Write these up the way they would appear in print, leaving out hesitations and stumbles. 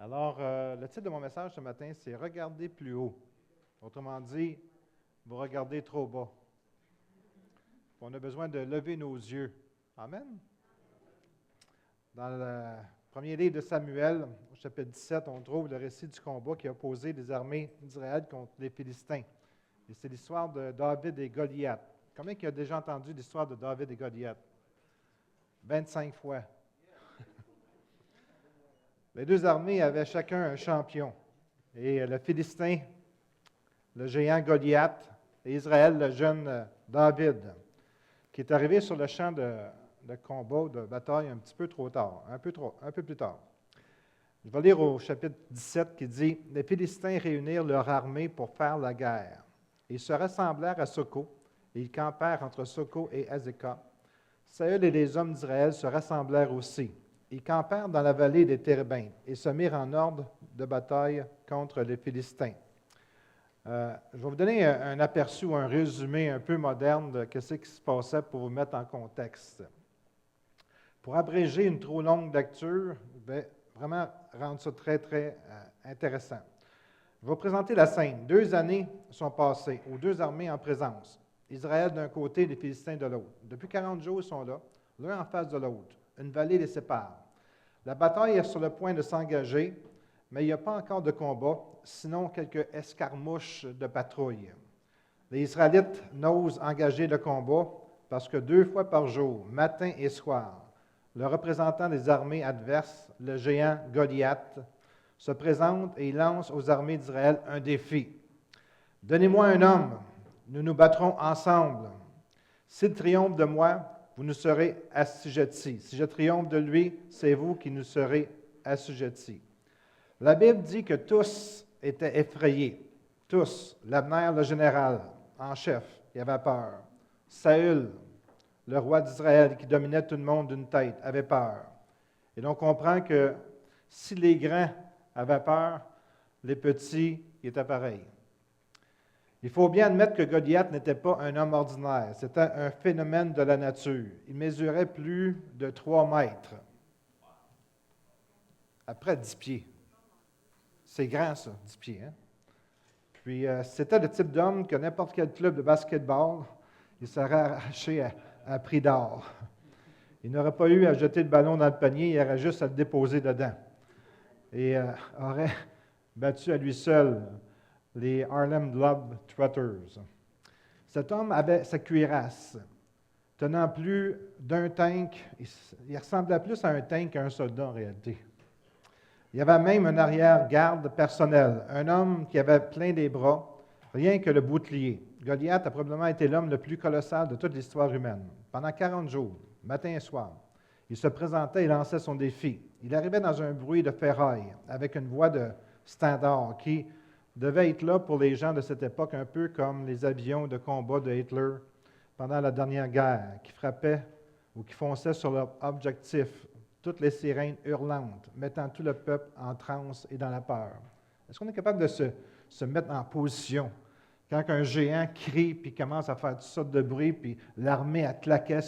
Alors, le titre de mon message ce matin, c'est « Regardez plus haut ». Autrement dit, vous regardez trop bas. On a besoin de lever nos yeux. Amen. Dans le premier livre de Samuel, au chapitre 17, on trouve le récit du combat qui a opposé les armées d'Israël contre les Philistins. Et c'est l'histoire de David et Goliath. Combien qui a déjà entendu l'histoire de David et Goliath? 25 fois. Les deux armées avaient chacun un champion. Et le Philistin, le géant Goliath, et Israël, le jeune David, qui est arrivé sur le champ de combat, de bataille, un petit peu trop tard, un peu plus tard. Je vais lire au chapitre 17 qui dit « Les Philistins réunirent leur armée pour faire la guerre. Ils se rassemblèrent à Soko, et ils campèrent entre Soko et Azekah. Saül et les hommes d'Israël se rassemblèrent aussi. Ils campèrent dans la vallée des Térébintes et se mirent en ordre de bataille contre les Philistins. » Je vais vous donner un aperçu ou un résumé un peu moderne de ce qui se passait pour vous mettre en contexte. Pour abréger une trop longue lecture, je vais vraiment rendre ça très, très intéressant. Je vais vous présenter la scène. 2 années sont passées aux deux armées en présence. Israël d'un côté, les Philistins de l'autre. Depuis 40 jours, ils sont là, l'un en face de l'autre. Une vallée les sépare. La bataille est sur le point de s'engager, mais il n'y a pas encore de combat, sinon quelques escarmouches de patrouille. Les Israélites n'osent engager le combat parce que 2 fois par jour, matin et soir, le représentant des armées adverses, le géant Goliath, se présente et il lance aux armées d'Israël un défi. « Donnez-moi un homme, nous nous battrons ensemble. S'il triomphe de moi, vous nous serez assujettis. Si je triomphe de lui, c'est vous qui nous serez assujettis. » La Bible dit que tous étaient effrayés. Tous. L'Abner, le général en chef, il avait peur. Saül, le roi d'Israël qui dominait tout le monde d'une tête, avait peur. Et l'on comprend que si les grands avaient peur, les petits étaient pareils. Il faut bien admettre que Goliath n'était pas un homme ordinaire. C'était un phénomène de la nature. Il mesurait plus de 3 mètres. Après 10 pieds. C'est grand, ça, 10 pieds. Hein? Puis, c'était le type d'homme que n'importe quel club de basketball, il serait arraché à prix d'or. Il n'aurait pas eu à jeter le ballon dans le panier, il aurait juste à le déposer dedans. Et aurait battu à lui seul les Harlem Globetrotters. Cet homme avait sa cuirasse, tenant plus d'un tank. Il ressemblait plus à un tank qu'à un soldat en réalité. Il y avait même un arrière-garde personnel, un homme qui avait plein les bras, rien que le bouclier. Goliath a probablement été l'homme le plus colossal de toute l'histoire humaine. Pendant 40 jours, matin et soir, il se présentait et lançait son défi. Il arrivait dans un bruit de ferraille, avec une voix de standard qui devait être là pour les gens de cette époque, un peu comme les avions de combat de Hitler pendant la dernière guerre, qui frappaient ou qui fonçaient sur leur objectif, toutes les sirènes hurlantes, mettant tout le peuple en transe et dans la peur. Est-ce qu'on est capable de se mettre en position quand un géant crie puis commence à faire toutes sortes de bruit, puis l'armée a claqué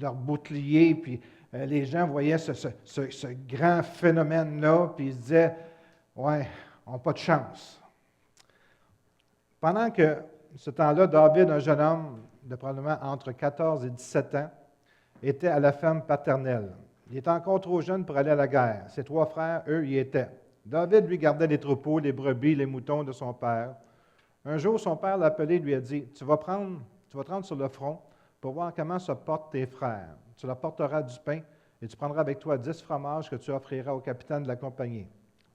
leur bouclier, puis les gens voyaient ce grand phénomène-là, puis ils se disaient « Ouais, on n'a pas de chance. » Pendant que ce temps-là, David, un jeune homme de probablement entre 14 et 17 ans, était à la ferme paternelle. Il était encore trop jeune pour aller à la guerre. Ses 3 frères, eux, y étaient. David, lui, gardait les troupeaux, les brebis, les moutons de son père. Un jour, son père l'a appelé et lui a dit « Tu vas te rendre sur le front pour voir comment se portent tes frères. Tu leur porteras du pain et tu prendras avec toi 10 fromages que tu offriras au capitaine de la compagnie. »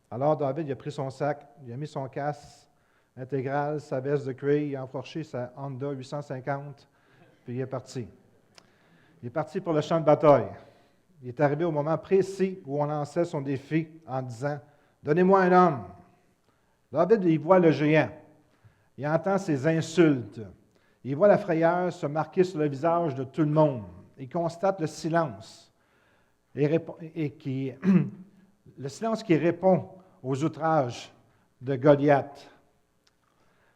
Alors David, il a pris son sac, il a mis son casque intégral, sa veste de cuir, il a enfourché sa Honda 850, puis il est parti. Il est parti pour le champ de bataille. Il est arrivé au moment précis où on lançait son défi en disant « Donnez-moi un homme. » David, il voit le géant. Il entend ses insultes. Il voit la frayeur se marquer sur le visage de tout le monde. Il constate le silence. Le silence qui répond aux outrages de Goliath.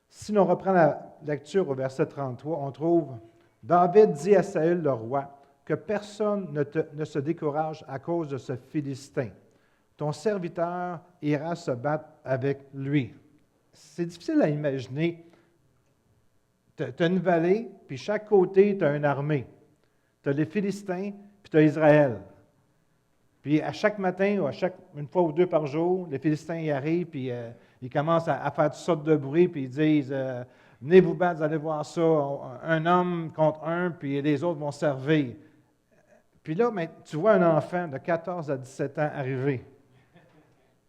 Si l'on reprend la lecture au verset 33, on trouve « David dit à Saül le roi que personne ne se décourage à cause de ce Philistin. ton serviteur ira se battre avec lui. C'est difficile à imaginer. Tu as une vallée, puis chaque côté, tu as une armée. Tu as les Philistins, puis tu as Israël. Puis à chaque matin, ou une fois ou deux par jour, les Philistins y arrivent, puis ils commencent à faire toutes sortes de bruits, puis ils disent venez vous battre, vous allez voir ça, un homme contre un, puis les autres vont servir. Puis là, tu vois un enfant de 14 à 17 ans arriver.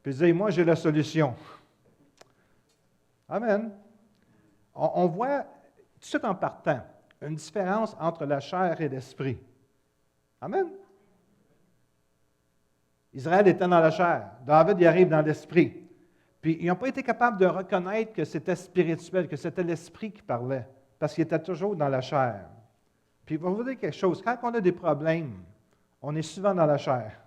Puis il dit moi, j'ai la solution. Amen. On voit, tout de suite en partant, une différence entre la chair et l'esprit. Amen. Israël était dans la chair. David y arrive dans l'esprit. Puis ils n'ont pas été capables de reconnaître que c'était spirituel, que c'était l'esprit qui parlait, parce qu'ils étaient toujours dans la chair. Puis il va vous dire quelque chose. Quand on a des problèmes, on est souvent dans la chair.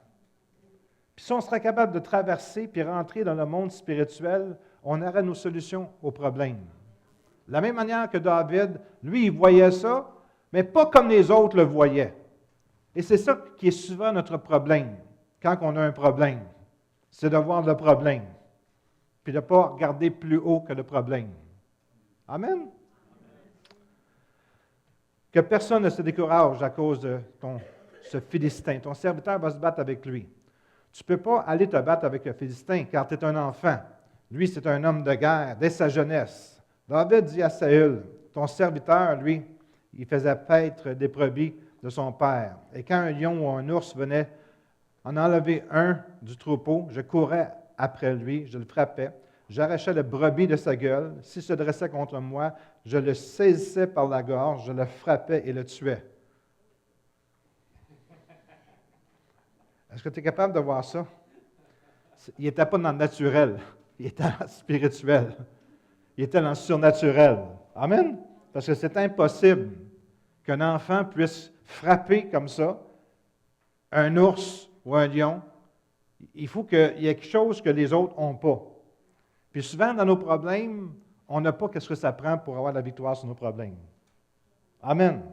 Puis si on serait capable de traverser puis rentrer dans le monde spirituel, on aurait nos solutions aux problèmes. De la même manière que David, lui, il voyait ça, mais pas comme les autres le voyaient. Et c'est ça qui est souvent notre problème, quand on a un problème. C'est de voir le problème, puis de ne pas regarder plus haut que le problème. Amen? Que personne ne se décourage à cause de ce Philistin. Ton serviteur va se battre avec lui. Tu ne peux pas aller te battre avec le Philistin, car tu es un enfant. Lui, c'est un homme de guerre, dès sa jeunesse. David dit à Saül, ton serviteur, lui, il faisait paître des brebis de son père. Et quand un lion ou un ours venait en enlever un du troupeau, je courais après lui, je le frappais, j'arrachais le brebis de sa gueule. S'il se dressait contre moi, je le saisissais par la gorge, je le frappais et le tuais. Est-ce que tu es capable de voir ça? Il n'était pas dans le naturel, il était dans le spirituel. Il était dans le surnaturel. Amen? Parce que c'est impossible qu'un enfant puisse frapper comme ça un ours ou un lion. Il faut qu'il y ait quelque chose que les autres n'ont pas. Puis souvent, dans nos problèmes, on n'a pas ce que ça prend pour avoir la victoire sur nos problèmes. Amen.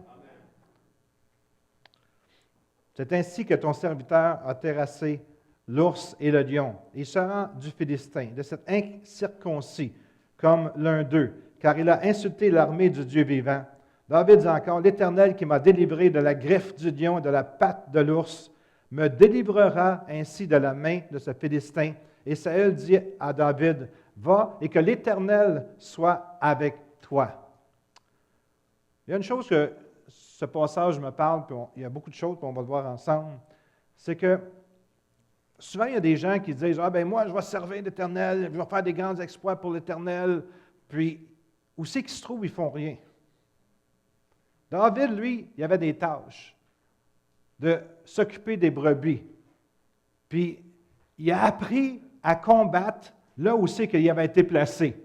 C'est ainsi que ton serviteur a terrassé l'ours et le lion. Il se rend du Philistin, de cet incirconcis, comme l'un d'eux, car il a insulté l'armée du Dieu vivant. David dit encore, l'Éternel qui m'a délivré de la griffe du lion et de la patte de l'ours, me délivrera ainsi de la main de ce Philistin. Et Saül dit à David, va et que l'Éternel soit avec toi. Il y a une chose que ce passage me parle, puis il y a beaucoup de choses, puis on va le voir ensemble, c'est que souvent, il y a des gens qui disent « Ah, ben moi, je vais servir l'Éternel, je vais faire des grands exploits pour l'Éternel. » Puis, où c'est qu'ils se trouvent, ils ne font rien. David, lui, il avait des tâches de s'occuper des brebis. Puis, il a appris à combattre là où c'est qu'il avait été placé.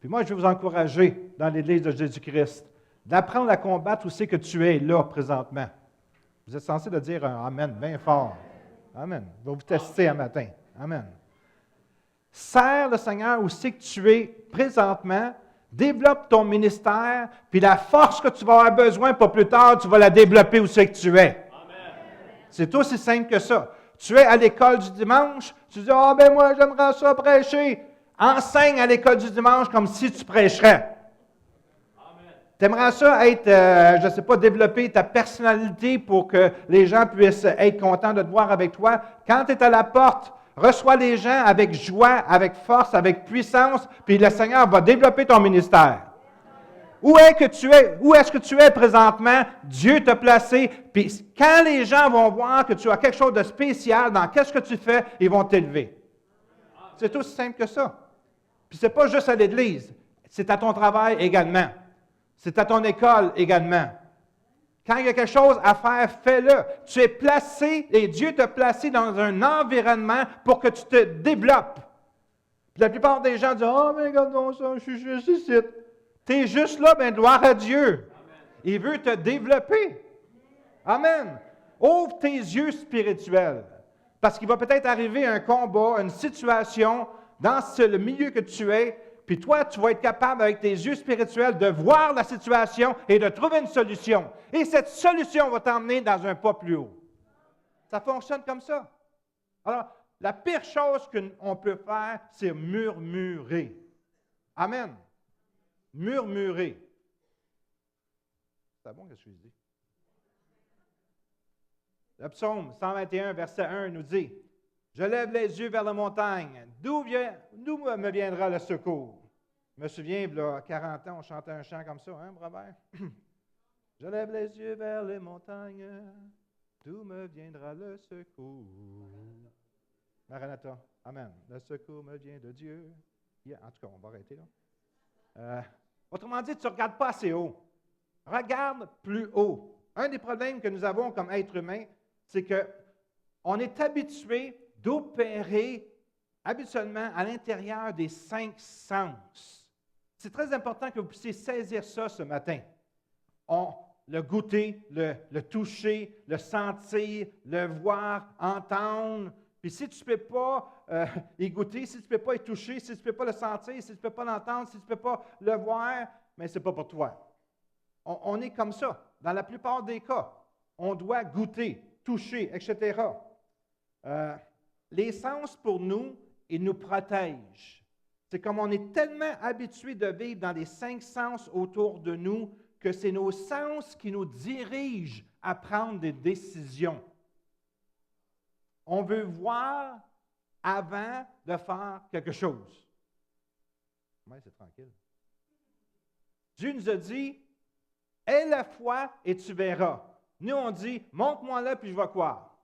Puis moi, je vais vous encourager dans l'Église de Jésus-Christ d'apprendre à combattre où c'est que tu es là présentement. Vous êtes censé de dire un Amen bien fort. Amen. Je vais vous tester un matin. Amen. Sers le Seigneur où c'est que tu es présentement. Développe ton ministère, puis la force que tu vas avoir besoin pour plus tard, tu vas la développer où c'est que tu es. Amen. C'est aussi simple que ça. Tu es à l'école du dimanche, tu dis « Ah, ben moi, j'aimerais ça prêcher. » Enseigne à l'école du dimanche comme si tu prêcherais. Tu aimerais ça être, je ne sais pas, développer ta personnalité pour que les gens puissent être contents de te voir avec toi. Quand tu es à la porte, reçois les gens avec joie, avec force, avec puissance, puis le Seigneur va développer ton ministère. Où est-ce que tu es présentement? Dieu t'a placé, puis quand les gens vont voir que tu as quelque chose de spécial dans qu'est-ce que tu fais, ils vont t'élever. C'est aussi simple que ça. Puis ce n'est pas juste à l'Église, c'est à ton travail également. C'est à ton école également. Quand il y a quelque chose à faire, fais-le. Tu es placé et Dieu t'a placé dans un environnement pour que tu te développes. Puis la plupart des gens disent « Ah, mais regarde ça, je suis juste ici. » Tu es juste là, bien, gloire à Dieu. Amen. Il veut te développer. Amen. Ouvre tes yeux spirituels. Parce qu'il va peut-être arriver un combat, une situation dans le milieu que tu es. Puis toi, tu vas être capable, avec tes yeux spirituels, de voir la situation et de trouver une solution. Et cette solution va t'emmener dans un pas plus haut. Ça fonctionne comme ça. Alors, la pire chose qu'on peut faire, c'est murmurer. Amen. Murmurer. C'est bon, qu'est-ce que je dis? Le psaume 121, verset 1 nous dit, « Je lève les yeux vers la montagne. D'où me viendra le secours? » Je me souviens, il y a 40 ans, on chantait un chant comme ça, hein, Robert? « Je lève les yeux vers les montagnes. D'où me viendra le secours? » Maranatha. Amen. Le secours me vient de Dieu. Yeah, en tout cas, on va arrêter là. Autrement dit, tu ne regardes pas assez haut. Regarde plus haut. Un des problèmes que nous avons comme êtres humains, c'est qu'on est habitué d'opérer habituellement à l'intérieur des 5 sens. C'est très important que vous puissiez saisir ça ce matin. Le goûter, le toucher, le sentir, le voir, entendre. Puis si tu ne peux pas y goûter, si tu ne peux pas y toucher, si tu ne peux pas le sentir, si tu ne peux pas l'entendre, si tu ne peux pas le voir, mais ce n'est pas pour toi. On est comme ça. Dans la plupart des cas, on doit goûter, toucher, etc. Les sens, pour nous, ils nous protègent. C'est comme on est tellement habitué de vivre dans les 5 sens autour de nous que c'est nos sens qui nous dirigent à prendre des décisions. On veut voir avant de faire quelque chose. Oui, c'est tranquille. Dieu nous a dit, « Aie la foi et tu verras. » Nous, on dit, « Montre-moi là, puis je vais croire. »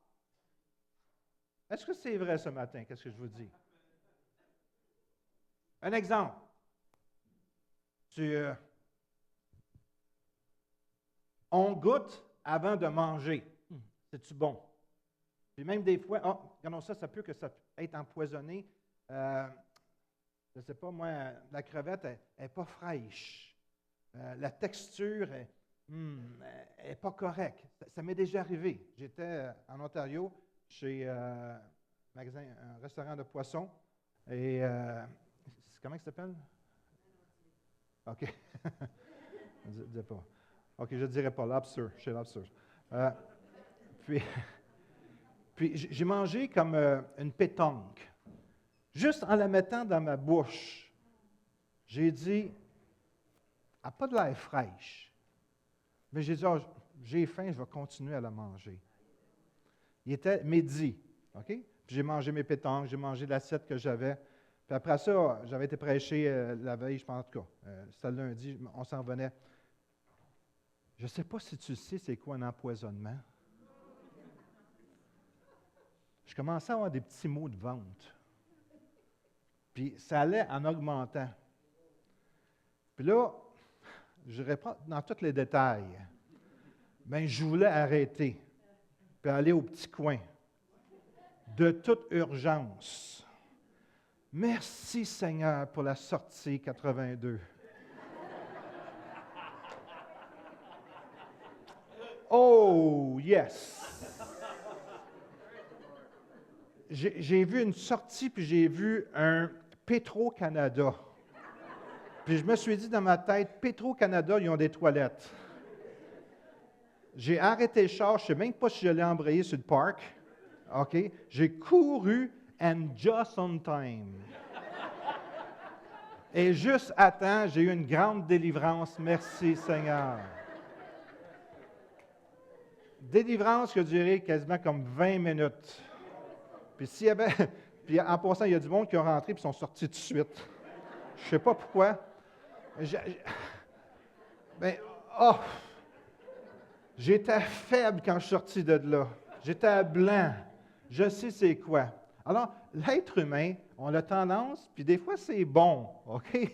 Est-ce que c'est vrai ce matin? Qu'est-ce que je vous dis? Un exemple. On goûte avant de manger. C'est-tu bon? Puis même des fois, regardons ça, ça peut que ça être empoisonné. Je ne sais pas, moi, la crevette n'est pas fraîche. La texture n'est pas correcte. Ça m'est déjà arrivé. J'étais en Ontario chez un restaurant de poissons. Et comment ça s'appelle? OK. Dis pas. OK, je ne dirais pas. Lobster, chez Lobster. Puis j'ai mangé comme une pétanque. Juste en la mettant dans ma bouche, j'ai dit, elle n'a pas de l'air fraîche. Mais j'ai dit, j'ai faim, je vais continuer à la manger. Il était midi, OK? Puis j'ai mangé mes pétanques, j'ai mangé l'assiette que j'avais. Puis après ça, j'avais été prêcher la veille, je pense, en tout cas. C'était lundi, on s'en revenait. Je ne sais pas si tu sais c'est quoi un empoisonnement. Je commençais à avoir des petits maux de ventre. Puis ça allait en augmentant. Puis là, je n'irai pas dans tous les détails, mais je voulais arrêter, puis aller au petit coin, de toute urgence. Merci Seigneur pour la sortie 82. Oh, yes! J'ai vu une sortie, puis j'ai vu un Petro-Canada. Puis je me suis dit dans ma tête, Petro-Canada, ils ont des toilettes. J'ai arrêté le char, je ne sais même pas si je l'ai embrayé sur le parc. OK? J'ai couru and just on time. Et juste à temps, j'ai eu une grande délivrance. Merci Seigneur. Délivrance qui a duré quasiment comme 20 minutes. Puis s'il y avait, puis en passant, il y a du monde qui est rentré et sont sortis tout de suite. Je ne sais pas pourquoi. J'étais faible quand je suis sorti de là. J'étais blanc. Je sais c'est quoi. Alors, l'être humain, on a tendance, puis des fois c'est bon, OK?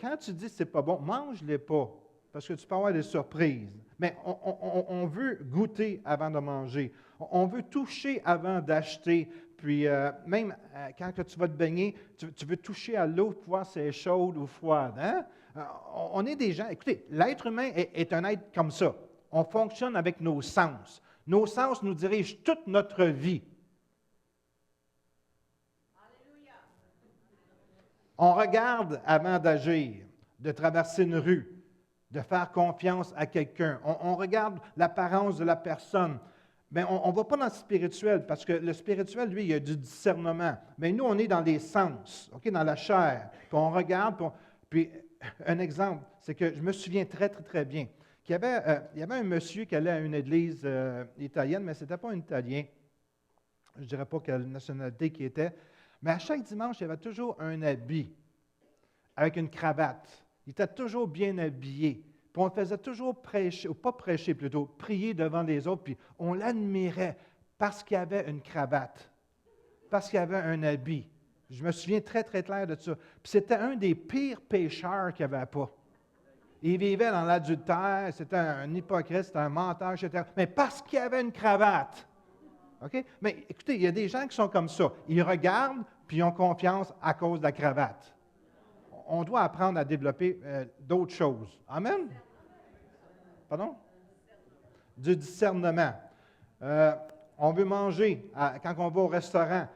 Quand tu dis que c'est pas bon, mange-les pas, parce que tu peux avoir des surprises. Mais on veut goûter avant de manger. On veut toucher avant d'acheter. Puis même quand tu vas te baigner, tu veux toucher à l'eau pour voir si elle est chaude ou froide. Hein? On est des gens, écoutez, l'être humain est un être comme ça. On fonctionne avec nos sens. Nos sens nous dirigent toute notre vie. Alléluia. On regarde avant d'agir, de traverser une rue, de faire confiance à quelqu'un. On regarde l'apparence de la personne. bien, on ne va pas dans le spirituel, parce que le spirituel, lui, il y a du discernement. Mais nous, on est dans les sens, OK, dans la chair. Puis on regarde, puis un exemple, c'est que je me souviens très, très, très bien qu'il y avait un monsieur qui allait à une église italienne, mais ce n'était pas un Italien. Je ne dirais pas quelle nationalité qui était. Mais à chaque dimanche, il y avait toujours un habit avec une cravate. Il était toujours bien habillé. Puis on le faisait toujours prêcher, ou pas prêcher plutôt, prier devant les autres, puis on l'admirait parce qu'il avait une cravate, parce qu'il avait un habit. Je me souviens très, très clair de ça. Puis c'était un des pires pécheurs qu'il n'y avait pas. Il vivait dans l'adultère, c'était un hypocrite, c'était un menteur, etc. Mais parce qu'il avait une cravate. OK? Mais écoutez, il y a des gens qui sont comme ça. Ils regardent, puis ils ont confiance à cause de la cravate. On doit apprendre à développer d'autres choses. Amen? Pardon? Du discernement. On veut manger. Quand on va au restaurant,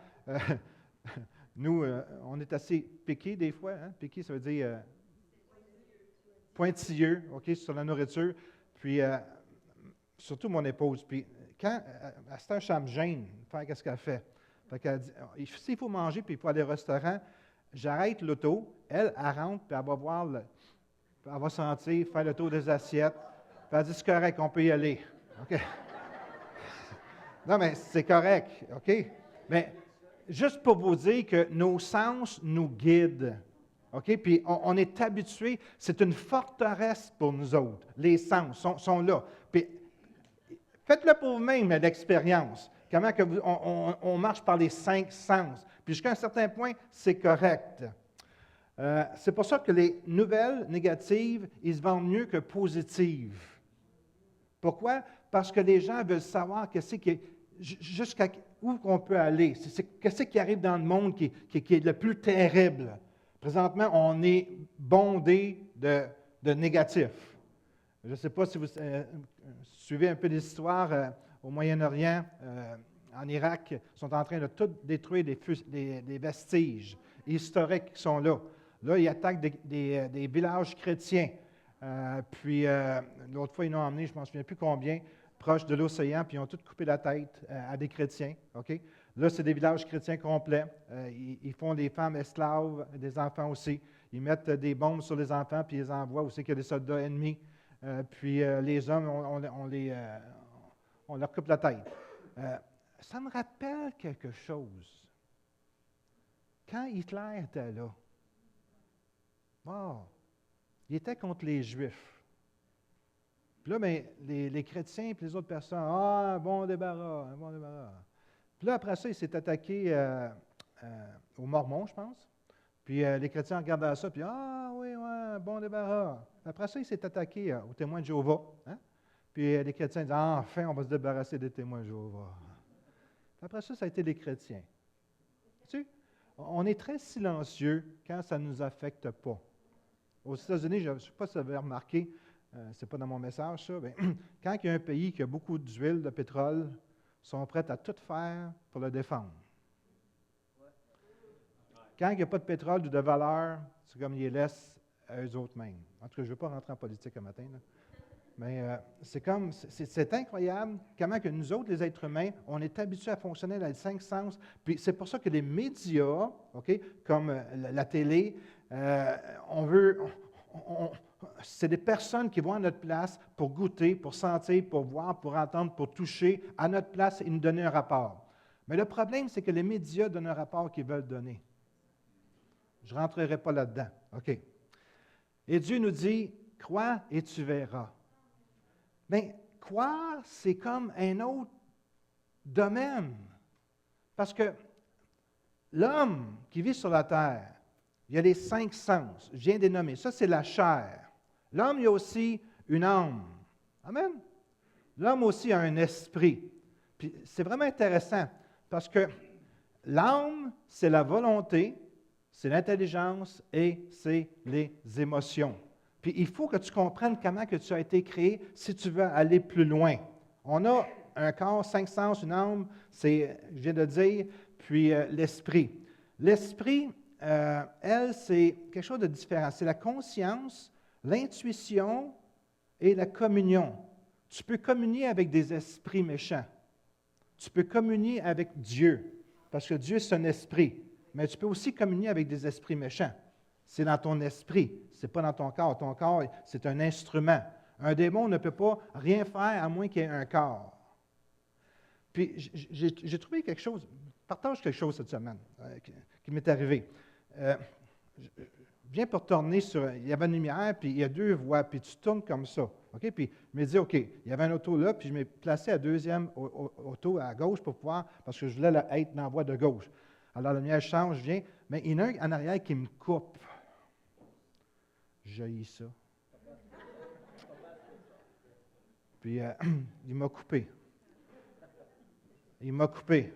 nous, on est assez piqués des fois. Hein? Piqués, ça veut dire pointilleux, OK, sur la nourriture. Puis, surtout mon épouse. Puis, quand c'est un chame-gêne, faire qu'est-ce qu'elle fait? Fait qu'elle dit, s'il faut manger, puis il faut aller au restaurant, j'arrête l'auto, elle rentre, puis elle va voir, elle va sentir, faire le tour des assiettes, puis elle dit, c'est correct, on peut y aller. OK? Non, mais c'est correct, OK? Mais juste pour vous dire que nos sens nous guident, OK? Puis on est habitué, c'est une forteresse pour nous autres. Les sens sont là. Puis faites-le pour vous-même, l'expérience. Comment que on marche par les 5 sens. Puis jusqu'à un certain point, c'est correct. C'est pour ça que les nouvelles négatives, ils se vendent mieux que positives. Pourquoi? Parce que les gens veulent savoir jusqu'à où on peut aller. Qu'est-ce qui arrive dans le monde qui est le plus terrible. Présentement, on est bondé de négatifs. Je ne sais pas si vous suivez un peu l'histoire au Moyen-Orient, en Irak, ils sont en train de tout détruire des vestiges historiques qui sont là. Là, ils attaquent des villages chrétiens. Puis, l'autre fois, ils l'ont emmené, je ne m'en souviens plus combien, proche de l'océan, puis ils ont tout coupé la tête à des chrétiens. OK? Là, c'est des villages chrétiens complets. Ils font des femmes esclaves, des enfants aussi. Ils mettent des bombes sur les enfants, puis ils les envoient où c'est qu'il y a des soldats ennemis. Puis les hommes, on leur coupe la tête. Ça me rappelle quelque chose. Quand Hitler était là, il était contre les Juifs. Puis là, bien, les chrétiens et les autres personnes, un bon débarras, un bon débarras. Puis là, après ça, il s'est attaqué aux Mormons, je pense. Puis les chrétiens regardaient ça, puis oui, un bon débarras. Après ça, il s'est attaqué aux témoins de Jéhovah. Hein? Puis les chrétiens disaient, enfin, on va se débarrasser des témoins de Jéhovah. Puis après ça a été les chrétiens. Tu sais, on est très silencieux quand ça ne nous affecte pas. Aux États-Unis, je ne sais pas si vous avez remarqué, ce n'est pas dans mon message, ça, mais quand il y a un pays qui a beaucoup d'huile, de pétrole, ils sont prêts à tout faire pour le défendre. Quand il n'y a pas de pétrole ou de valeur, c'est comme ils les laissent à eux autres mêmes. En tout cas, je ne veux pas rentrer en politique un matin, là. Mais c'est incroyable comment que nous autres, les êtres humains, on est habitués à fonctionner dans les 5 sens. Puis c'est pour ça que les médias, OK, comme la télé, c'est des personnes qui vont à notre place pour goûter, pour sentir, pour voir, pour entendre, pour toucher, à notre place et nous donner un rapport. Mais le problème, c'est que les médias donnent un rapport qu'ils veulent donner. Je ne rentrerai pas là-dedans. OK. Et Dieu nous dit, crois et tu verras. Bien, croire, c'est comme un autre domaine. Parce que l'homme qui vit sur la terre, il y a les 5 sens, je viens de les nommer. Ça, c'est la chair. L'homme, il y a aussi une âme. Amen. L'homme aussi a un esprit. Puis c'est vraiment intéressant parce que l'âme, c'est la volonté, c'est l'intelligence et c'est les émotions. Puis il faut que tu comprennes comment que tu as été créé si tu veux aller plus loin. On a un corps, 5 sens, une âme, c'est, je viens de dire, puis l'esprit. L'esprit, elle, c'est quelque chose de différent. C'est la conscience, l'intuition et la communion. Tu peux communier avec des esprits méchants. tu peux communier avec Dieu, parce que Dieu, c'est un esprit. Mais tu peux aussi communier avec des esprits méchants. C'est dans ton esprit, ce n'est pas dans ton corps. Ton corps, c'est un instrument. Un démon ne peut pas rien faire à moins qu'il y ait un corps. Puis, j'ai trouvé quelque chose, partage quelque chose cette semaine qui m'est arrivé. Je viens pour tourner sur, il y avait une lumière, puis il y a deux voies, puis tu tournes comme ça. OK? Puis je me dis, OK, il y avait un auto là, puis je m'ai placé à deuxième auto à gauche pour pouvoir, parce que je voulais être dans la voie de gauche. Alors la lumière change, je viens, mais il y en a un en arrière qui me coupe. J'ai ça. Puis il m'a coupé. Il m'a coupé.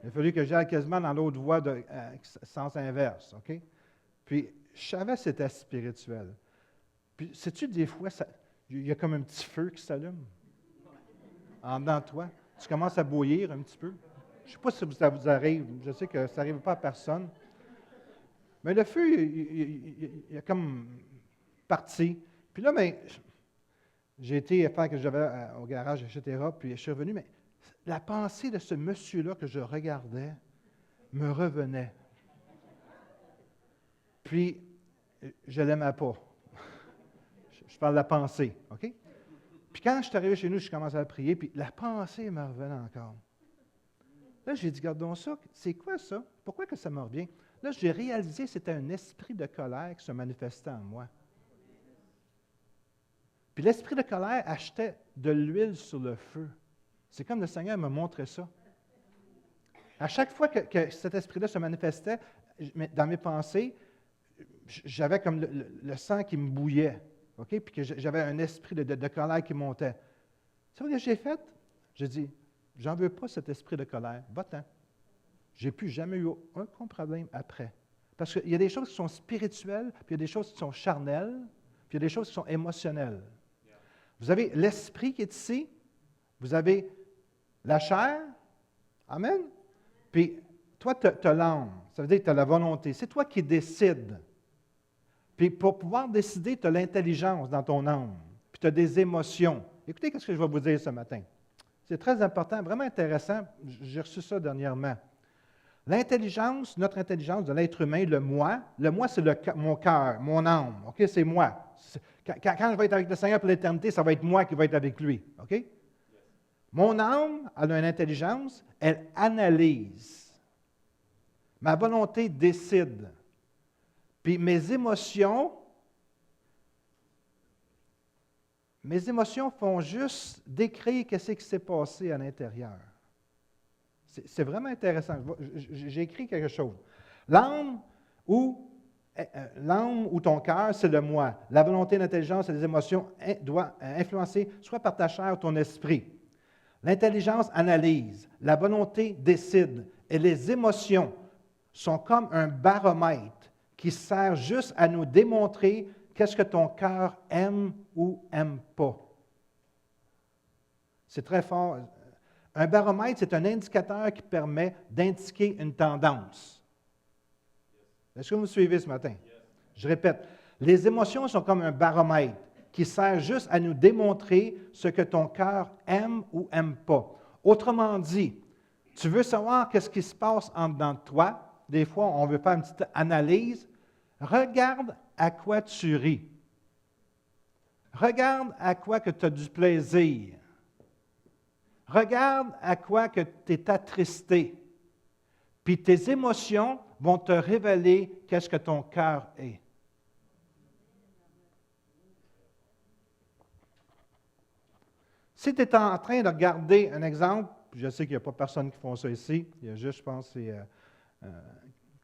Il a fallu que j'aille quasiment dans l'autre voie de sens inverse. OK? Puis, je savais que c'était spirituel. Puis, sais-tu, des fois, il y a comme un petit feu qui s'allume en dedans de toi. Tu commences à bouillir un petit peu. Je ne sais pas si ça vous arrive. Je sais que ça n'arrive pas à personne. Mais le feu, il a comme parti. Puis là, ben, j'ai été faire que j'avais au garage, etc. Puis, je suis revenu, mais la pensée de ce monsieur-là que je regardais me revenait. Puis, je ne l'aimais pas. Je parle de la pensée, OK? Puis quand je suis arrivé chez nous, je commençais à prier, puis la pensée me revenait encore. Là, j'ai dit, gardons ça, c'est quoi ça? Pourquoi que ça me revient? Là, j'ai réalisé que c'était un esprit de colère qui se manifestait en moi. Puis l'esprit de colère achetait de l'huile sur le feu. C'est comme le Seigneur me montrait ça. À chaque fois que cet esprit-là se manifestait, dans mes pensées, j'avais comme le sang qui me bouillait, OK? Puis que j'avais un esprit de colère qui montait. C'est ce que j'ai fait? J'ai dit, j'en veux pas cet esprit de colère, va-t'en. Je n'ai plus jamais eu aucun problème après. Parce qu'il y a des choses qui sont spirituelles, puis il y a des choses qui sont charnelles, puis il y a des choses qui sont émotionnelles. Vous avez l'esprit qui est ici, vous avez la chair, amen, puis toi, tu as l'âme, ça veut dire que tu as la volonté. C'est toi qui décides. Puis pour pouvoir décider, tu as l'intelligence dans ton âme, puis tu as des émotions. Écoutez ce que je vais vous dire ce matin. C'est très important, vraiment intéressant. J'ai reçu ça dernièrement. L'intelligence, notre intelligence de l'être humain, le moi, c'est mon cœur, mon âme. OK? C'est moi. Quand je vais être avec le Seigneur pour l'éternité, ça va être moi qui vais être avec lui. OK? Mon âme, elle a une intelligence, elle analyse. Ma volonté décide. Puis mes émotions font juste décrire ce qui s'est passé à l'intérieur. C'est vraiment intéressant. J'ai écrit quelque chose. L'âme ou ton cœur, c'est le moi. La volonté, l'intelligence et les émotions doivent influencer soit par ta chair ou ton esprit. L'intelligence analyse, la volonté décide et les émotions sont comme un baromètre qui sert juste à nous démontrer qu'est-ce que ton cœur aime ou n'aime pas. C'est très fort. Un baromètre, c'est un indicateur qui permet d'indiquer une tendance. Est-ce que vous me suivez ce matin? Je répète, les émotions sont comme un baromètre qui sert juste à nous démontrer ce que ton cœur aime ou n'aime pas. Autrement dit, tu veux savoir qu'est-ce qui se passe en dedans de toi. Des fois, on veut faire une petite analyse. Regarde à quoi tu ris. Regarde à quoi que tu as du plaisir. Regarde à quoi que tu es attristé. Puis tes émotions vont te révéler qu'est-ce que ton cœur est. Si tu es en train de regarder un exemple, je sais qu'il n'y a pas personne qui font ça ici, il y a juste, je pense, c'est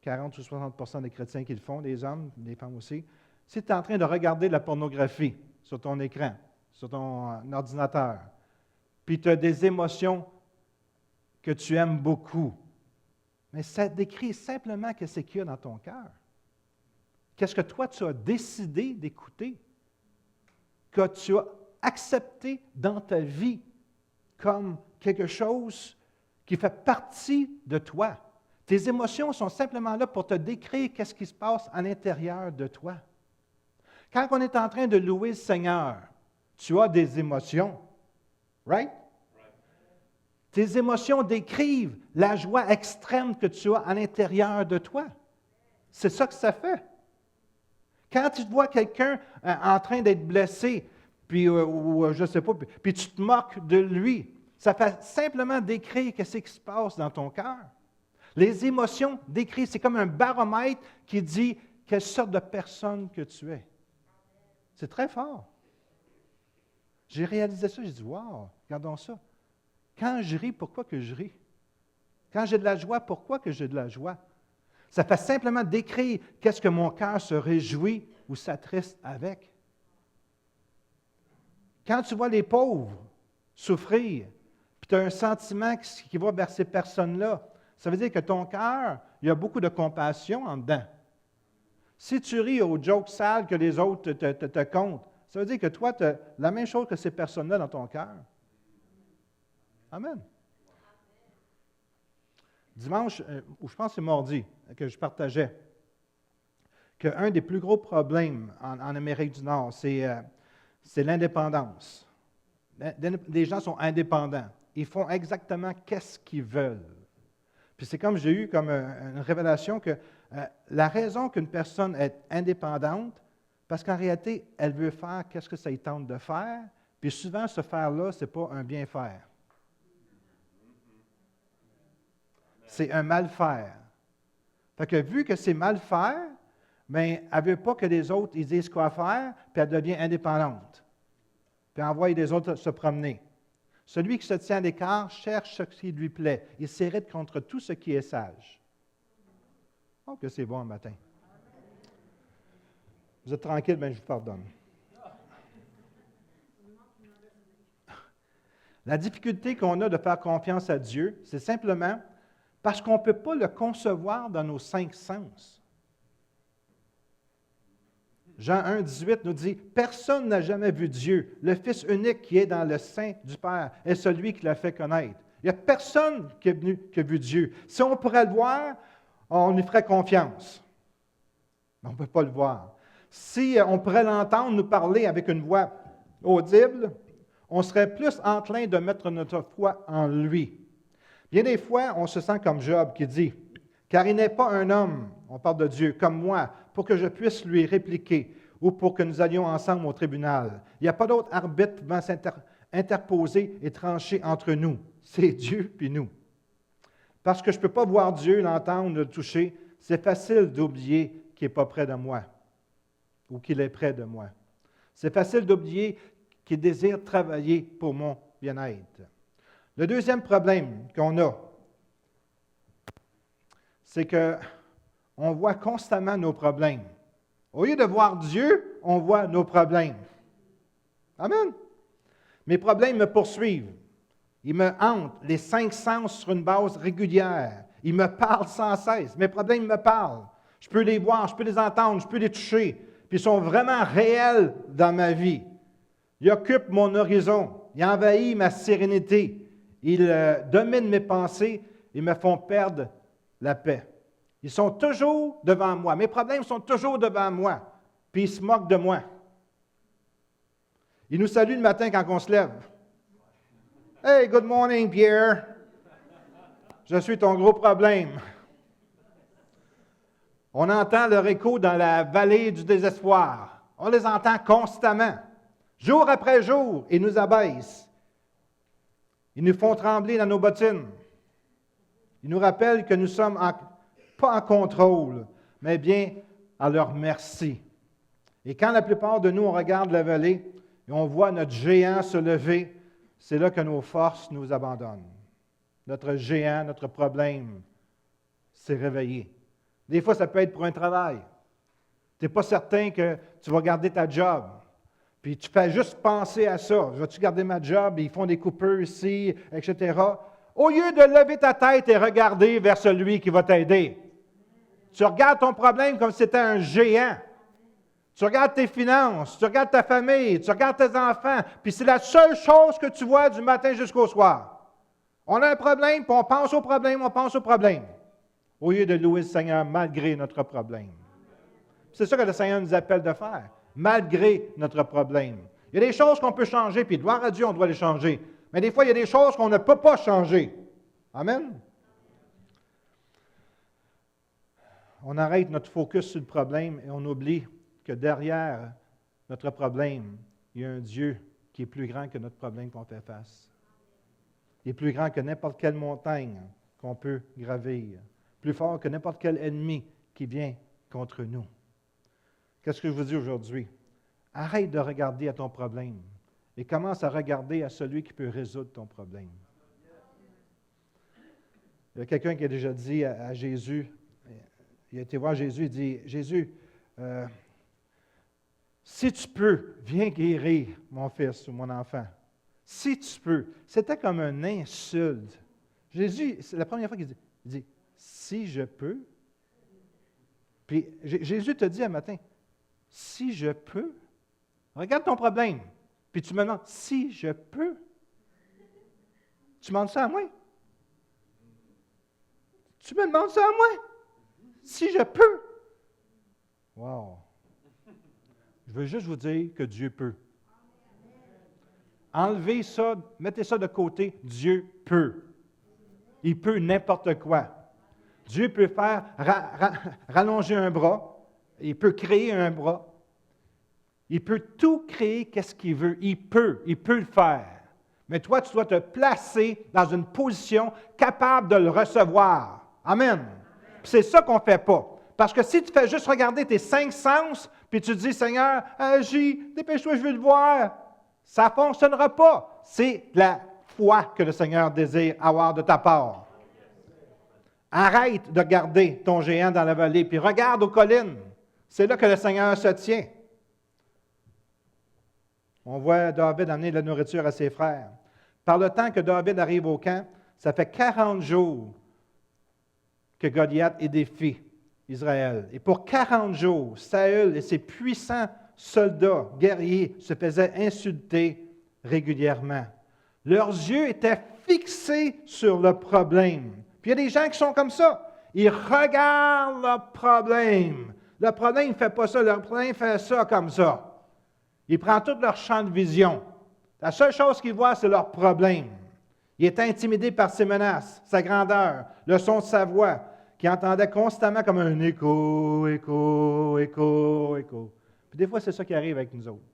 40 ou 60 des chrétiens qui le font, des hommes, des femmes aussi. Si tu es en train de regarder de la pornographie sur ton écran, sur ton ordinateur, puis tu as des émotions que tu aimes beaucoup, mais ça décrit simplement ce qu'il y a dans ton cœur. Qu'est-ce que toi, tu as décidé d'écouter, que tu as accepté dans ta vie comme quelque chose qui fait partie de toi. Tes émotions sont simplement là pour te décrire qu'est-ce qui se passe à l'intérieur de toi. Quand on est en train de louer le Seigneur, tu as des émotions, right? Tes émotions décrivent la joie extrême que tu as à l'intérieur de toi. C'est ça que ça fait. Quand tu vois quelqu'un en train d'être blessé, puis, ou je ne sais pas, puis tu te moques de lui, ça fait simplement décrire ce qui se passe dans ton cœur. Les émotions décrivent, c'est comme un baromètre qui dit quelle sorte de personne que tu es. C'est très fort. J'ai réalisé ça, j'ai dit, wow, regardons ça. Quand je ris, pourquoi que je ris? Quand j'ai de la joie, pourquoi que j'ai de la joie? Ça fait simplement décrire qu'est-ce que mon cœur se réjouit ou s'attriste avec. Quand tu vois les pauvres souffrir, puis tu as un sentiment qui va vers ces personnes-là, ça veut dire que ton cœur, il y a beaucoup de compassion en dedans. Si tu ris aux jokes sales que les autres te comptent, ça veut dire que toi, tu as la même chose que ces personnes-là dans ton cœur. Amen. Dimanche, ou je pense que c'est mardi, que je partageais, qu'un des plus gros problèmes en Amérique du Nord, c'est l'indépendance. Les gens sont indépendants. Ils font exactement qu'est-ce qu'ils veulent. Puis c'est comme j'ai eu comme une révélation que la raison qu'une personne est indépendante, parce qu'en réalité, elle veut faire qu'est-ce que ça lui tente de faire, puis souvent, ce faire-là, ce n'est pas un bien faire. C'est un mal faire. Fait que vu que c'est mal faire, bien, elle ne veut pas que les autres ils disent quoi faire, puis elle devient indépendante. Puis elle envoie les autres se promener. Celui qui se tient à l'écart cherche ce qui lui plaît. Il s'irrite contre tout ce qui est sage. Oh, que c'est bon le matin. Vous êtes tranquille, bien, je vous pardonne. La difficulté qu'on a de faire confiance à Dieu, c'est simplement parce qu'on ne peut pas le concevoir dans nos 5 sens. Jean 1, 18 nous dit « Personne n'a jamais vu Dieu. Le Fils unique qui est dans le sein du Père est celui qui l'a fait connaître. » Il n'y a personne qui a vu Dieu. Si on pourrait le voir, on lui ferait confiance. Mais on ne peut pas le voir. Si on pourrait l'entendre nous parler avec une voix audible, on serait plus enclin de mettre notre foi en lui. Bien des fois, on se sent comme Job qui dit « Car il n'est pas un homme, on parle de Dieu, comme moi, pour que je puisse lui répliquer ou pour que nous allions ensemble au tribunal. Il n'y a pas d'autre arbitre pouvant s'interposer et trancher entre nous. C'est Dieu puis nous. Parce que je ne peux pas voir Dieu, l'entendre, le toucher, c'est facile d'oublier qu'il n'est pas près de moi ou qu'il est près de moi. C'est facile d'oublier qu'il désire travailler pour mon bien-être. Le deuxième problème qu'on a, c'est qu'on voit constamment nos problèmes. Au lieu de voir Dieu, on voit nos problèmes. Amen. Mes problèmes me poursuivent. Ils me hantent les 5 sens sur une base régulière. Ils me parlent sans cesse. Mes problèmes me parlent. Je peux les voir, je peux les entendre, je peux les toucher. Puis ils sont vraiment réels dans ma vie. Ils occupent mon horizon. Ils envahissent ma sérénité. Ils dominent mes pensées et me font perdre la paix. Ils sont toujours devant moi. Mes problèmes sont toujours devant moi. Puis ils se moquent de moi. Ils nous saluent le matin quand on se lève. « Hey, good morning, Pierre. Je suis ton gros problème. » On entend leur écho dans la vallée du désespoir. On les entend constamment. Jour après jour, ils nous abaissent. Ils nous font trembler dans nos bottines. Ils nous rappellent que nous sommes pas en contrôle, mais bien à leur merci. Et quand la plupart de nous, on regarde la vallée et on voit notre géant se lever, c'est là que nos forces nous abandonnent. Notre géant, notre problème s'est réveillé. Des fois, ça peut être pour un travail. Tu n'es pas certain que tu vas garder ta job. Puis tu fais juste penser à ça. Vas-tu garder ma job? Ils font des coupures ici, etc. Au lieu de lever ta tête et regarder vers celui qui va t'aider. Tu regardes ton problème comme si c'était un géant. Tu regardes tes finances, tu regardes ta famille, tu regardes tes enfants, puis c'est la seule chose que tu vois du matin jusqu'au soir. On a un problème, puis on pense au problème, on pense au problème. Au lieu de louer le Seigneur malgré notre problème. C'est ça que le Seigneur nous appelle de faire, malgré notre problème. Il y a des choses qu'on peut changer, puis gloire à Dieu, on doit les changer. Mais des fois, il y a des choses qu'on ne peut pas changer. Amen. On arrête notre focus sur le problème et on oublie que derrière notre problème, il y a un Dieu qui est plus grand que notre problème qu'on fait face. Il est plus grand que n'importe quelle montagne qu'on peut gravir, plus fort que n'importe quel ennemi qui vient contre nous. Qu'est-ce que je vous dis aujourd'hui? Arrête de regarder à ton problème et commence à regarder à celui qui peut résoudre ton problème. Il y a quelqu'un qui a déjà dit à Jésus, il a été voir Jésus, il dit, « Jésus, si tu peux, viens guérir mon fils ou mon enfant. Si tu peux. » C'était comme une insulte. Jésus, c'est la première fois qu'il dit, « Si je peux. » Puis Jésus te dit un matin, « Si je peux. » Regarde ton problème. Puis tu me demandes, « Si je peux. » Tu demandes ça à moi? Tu me demandes ça à moi? Si je peux. Wow. Je veux juste vous dire que Dieu peut. Enlevez ça, mettez ça de côté. Dieu peut. Il peut n'importe quoi. Dieu peut faire rallonger un bras. Il peut créer un bras. Il peut tout créer, qu'est-ce qu'il veut. Il peut le faire. Mais toi, tu dois te placer dans une position capable de le recevoir. Amen. Puis c'est ça qu'on ne fait pas. Parce que si tu fais juste regarder tes 5 sens, puis tu dis, Seigneur, agis, dépêche-toi, je veux le voir, ça ne fonctionnera pas. C'est la foi que le Seigneur désire avoir de ta part. Arrête de garder ton géant dans la vallée, puis regarde aux collines. C'est là que le Seigneur se tient. On voit David amener de la nourriture à ses frères. Par le temps que David arrive au camp, ça fait 40 jours que Goliath est défie Israël. Et pour 40 jours, Saül et ses puissants soldats, guerriers, se faisaient insulter régulièrement. Leurs yeux étaient fixés sur le problème. Puis il y a des gens qui sont comme ça. Ils regardent le problème. Le problème ne fait pas ça, le problème fait ça comme ça. Ils prennent tout leur champ de vision. La seule chose qu'ils voient, c'est leur problème. Il est intimidé par ses menaces, sa grandeur, le son de sa voix, qu'il entendait constamment comme un écho, écho, écho, écho. Puis des fois, c'est ça qui arrive avec nous autres.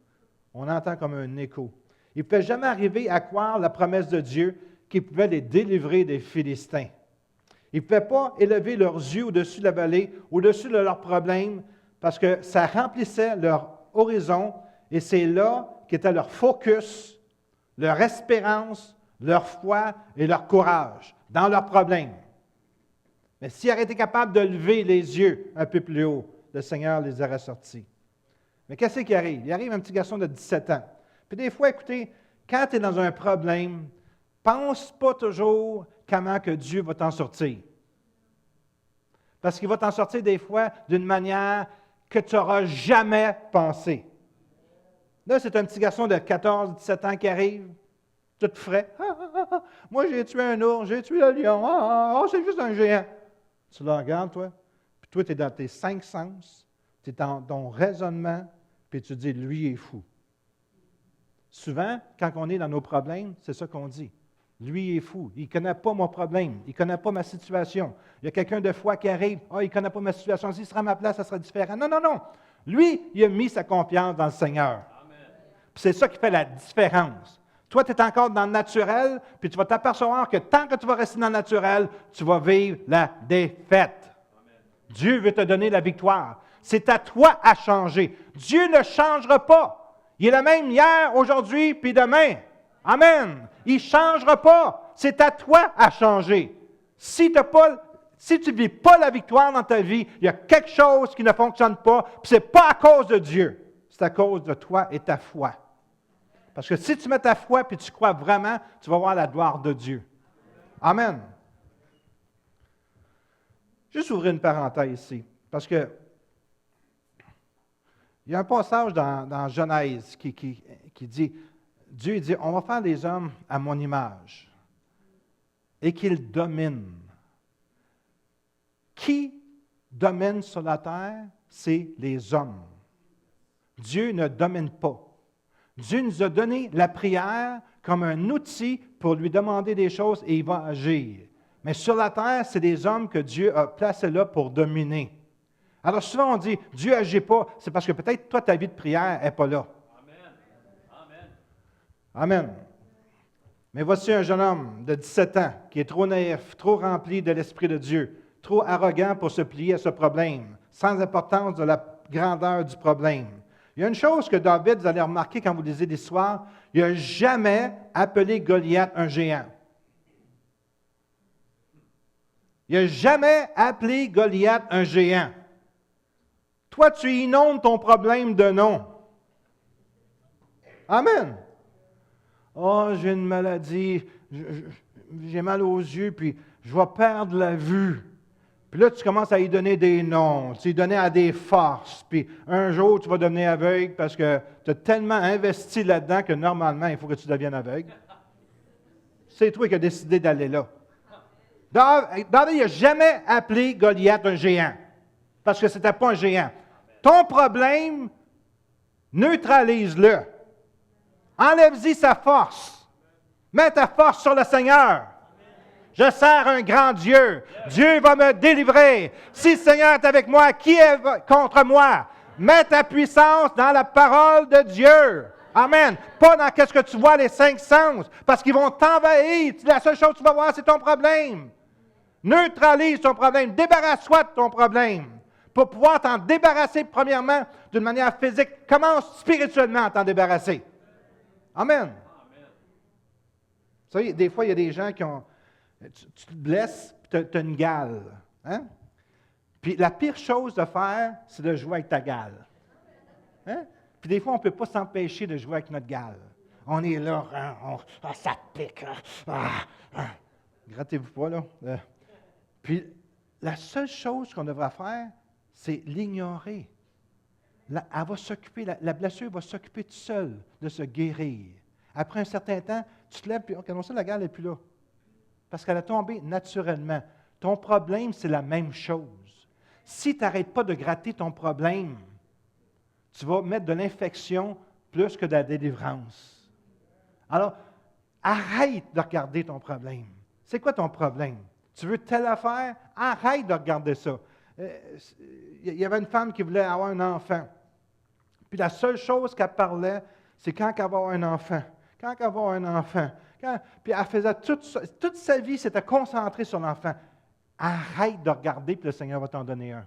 On entend comme un écho. Ils ne pouvaient jamais arriver à croire la promesse de Dieu qui pouvait les délivrer des Philistins. Ils ne pouvaient pas élever leurs yeux au-dessus de la vallée, au-dessus de leurs problèmes, parce que ça remplissait leur horizon et c'est là qu'était leur focus, leur espérance, leur foi et leur courage dans leurs problèmes. Mais s'ils auraient été capables de lever les yeux un peu plus haut, le Seigneur les aurait sortis. Mais qu'est-ce qui arrive? Il arrive un petit garçon de 17 ans. Puis des fois, écoutez, quand tu es dans un problème, pense pas toujours comment que Dieu va t'en sortir. Parce qu'il va t'en sortir des fois d'une manière que tu n'auras jamais pensé. Là, c'est un petit garçon de 14-17 ans qui arrive, tout frais. Moi, j'ai tué un ours, j'ai tué le lion. C'est juste un géant. Tu le regardes, toi, puis toi, tu es dans tes 5 sens, tu es dans ton raisonnement, puis tu dis, lui est fou. Souvent, quand on est dans nos problèmes, c'est ça qu'on dit. Lui est fou. Il ne connaît pas mon problème. Il ne connaît pas ma situation. Il y a quelqu'un de foi qui arrive. Il ne connaît pas ma situation. S'il sera à ma place, ça sera différent. Non, non, non. Lui, il a mis sa confiance dans le Seigneur. Puis c'est ça qui fait la différence. Toi, tu es encore dans le naturel, puis tu vas t'apercevoir que tant que tu vas rester dans le naturel, tu vas vivre la défaite. Amen. Dieu veut te donner la victoire. C'est à toi à changer. Dieu ne changera pas. Il est le même hier, aujourd'hui, puis demain. Amen. Il ne changera pas. C'est à toi à changer. Si tu ne vis pas la victoire dans ta vie, il y a quelque chose qui ne fonctionne pas, puis ce n'est pas à cause de Dieu. C'est à cause de toi et ta foi. Parce que si tu mets ta foi et tu crois vraiment, tu vas voir la gloire de Dieu. Amen. Juste ouvrir une parenthèse ici. Parce que il y a un passage dans Genèse qui dit, Dieu dit, on va faire des hommes à mon image et qu'ils dominent. Qui domine sur la terre? C'est les hommes. Dieu ne domine pas. Dieu nous a donné la prière comme un outil pour lui demander des choses et il va agir. Mais sur la terre, c'est des hommes que Dieu a placés là pour dominer. Alors souvent on dit, Dieu n'agit pas, c'est parce que peut-être toi, ta vie de prière n'est pas là. Amen. Mais voici un jeune homme de 17 ans qui est trop naïf, trop rempli de l'Esprit de Dieu, trop arrogant pour se plier à ce problème, sans importance de la grandeur du problème. Il y a une chose que David, vous allez remarquer quand vous lisez l'histoire, il n'a jamais appelé Goliath un géant. Il n'a jamais appelé Goliath un géant. Toi, tu inondes ton problème de nom. Amen. Oh, j'ai une maladie, j'ai mal aux yeux, puis je vais perdre la vue. Puis là, tu commences à y donner des noms, tu y donner à des forces, puis un jour, tu vas devenir aveugle parce que tu as tellement investi là-dedans que normalement, il faut que tu deviennes aveugle. C'est toi qui as décidé d'aller là. David n'a jamais appelé Goliath un géant, parce que ce n'était pas un géant. Ton problème, neutralise-le. Enlève-y sa force. Mets ta force sur le Seigneur. Je sers un grand Dieu. Dieu va me délivrer. Si le Seigneur est avec moi, qui est contre moi? Mets ta puissance dans la parole de Dieu. Amen. Pas dans ce que tu vois, les 5 sens, parce qu'ils vont t'envahir. La seule chose que tu vas voir, c'est ton problème. Neutralise ton problème. Débarrasse-toi de ton problème. Pour pouvoir t'en débarrasser, premièrement, d'une manière physique, commence spirituellement à t'en débarrasser. Amen. Vous savez, des fois, il y a des gens qui ont... Tu te blesses, puis tu as une gale. Hein? Puis la pire chose de faire, c'est de jouer avec ta gale. Hein? Puis des fois, on ne peut pas s'empêcher de jouer avec notre gale. On est là, hein, ça pique. Grattez-vous pas, là. Puis la seule chose qu'on devra faire, c'est l'ignorer. Elle va s'occuper, la blessure va s'occuper toute seule de se guérir. Après un certain temps, tu te lèves, puis non, ça, la gale n'est plus là. Parce qu'elle a tombé naturellement. Ton problème, c'est la même chose. Si tu n'arrêtes pas de gratter ton problème, tu vas mettre de l'infection plus que de la délivrance. Alors, arrête de regarder ton problème. C'est quoi ton problème? Tu veux telle affaire? Arrête de regarder ça. Il y avait une femme qui voulait avoir un enfant. Puis la seule chose qu'elle parlait, c'est quand elle va avoir un enfant. Quand elle va avoir un enfant. Puis elle faisait toute sa vie, s'était concentrée sur l'enfant. Arrête de regarder, puis le Seigneur va t'en donner un.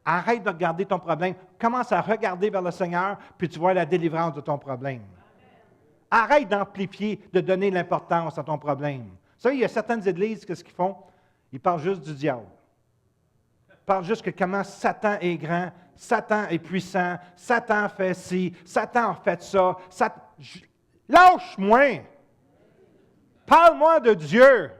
Arrête de regarder ton problème. Commence à regarder vers le Seigneur, puis tu vois la délivrance de ton problème. Arrête d'amplifier, de donner l'importance à ton problème. Vous savez, il y a certaines églises, qu'est-ce qu'ils font? Ils parlent juste du diable. Ils parlent juste que comment Satan est grand, Satan est puissant, Satan fait ci, Satan a fait ça. Lâche-moi! Parle-moi de Dieu.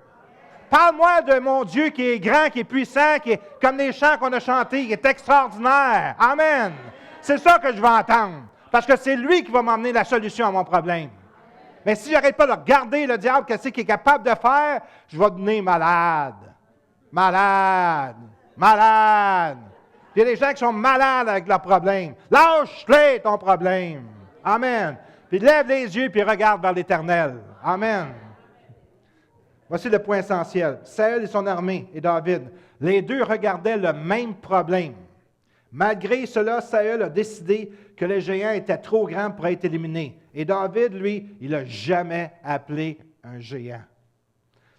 Parle-moi de mon Dieu qui est grand, qui est puissant, qui est comme les chants qu'on a chantés, qui est extraordinaire. Amen. C'est ça que je veux entendre. Parce que c'est lui qui va m'emmener la solution à mon problème. Mais si je n'arrête pas de regarder le diable, qu'est-ce qu'il est capable de faire, je vais devenir malade. Malade. Malade. Il y a des gens qui sont malades avec leur problème. Lâche-les ton problème. Amen. Puis lève les yeux puis regarde vers l'Éternel. Amen. Voici le point essentiel. Saül et son armée et David, les deux regardaient le même problème. Malgré cela, Saül a décidé que les géants étaient trop grands pour être éliminés. Et David, lui, il n'a jamais appelé un géant.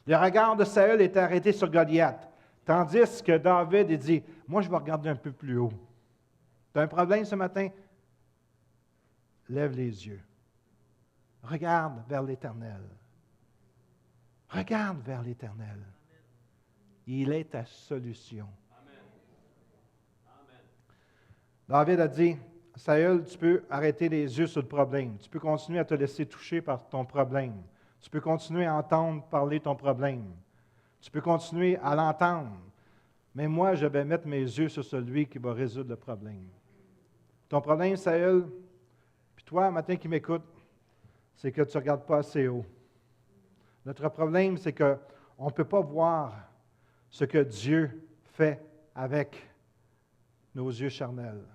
Le regard de Saül est arrêté sur Goliath, tandis que David, il dit, « Moi, je vais regarder un peu plus haut. Tu as un problème ce matin? Lève les yeux. Regarde vers l'Éternel. Regarde vers l'Éternel. Il est ta solution. » David a dit, « Saül, tu peux arrêter les yeux sur le problème. Tu peux continuer à te laisser toucher par ton problème. Tu peux continuer à entendre parler ton problème. Tu peux continuer à l'entendre. Mais moi, je vais mettre mes yeux sur celui qui va résoudre le problème. Ton problème, Saül, puis toi, matin qui m'écoute, c'est que tu ne regardes pas assez haut. Notre problème, c'est qu'on ne peut pas voir ce que Dieu fait avec nos yeux charnels.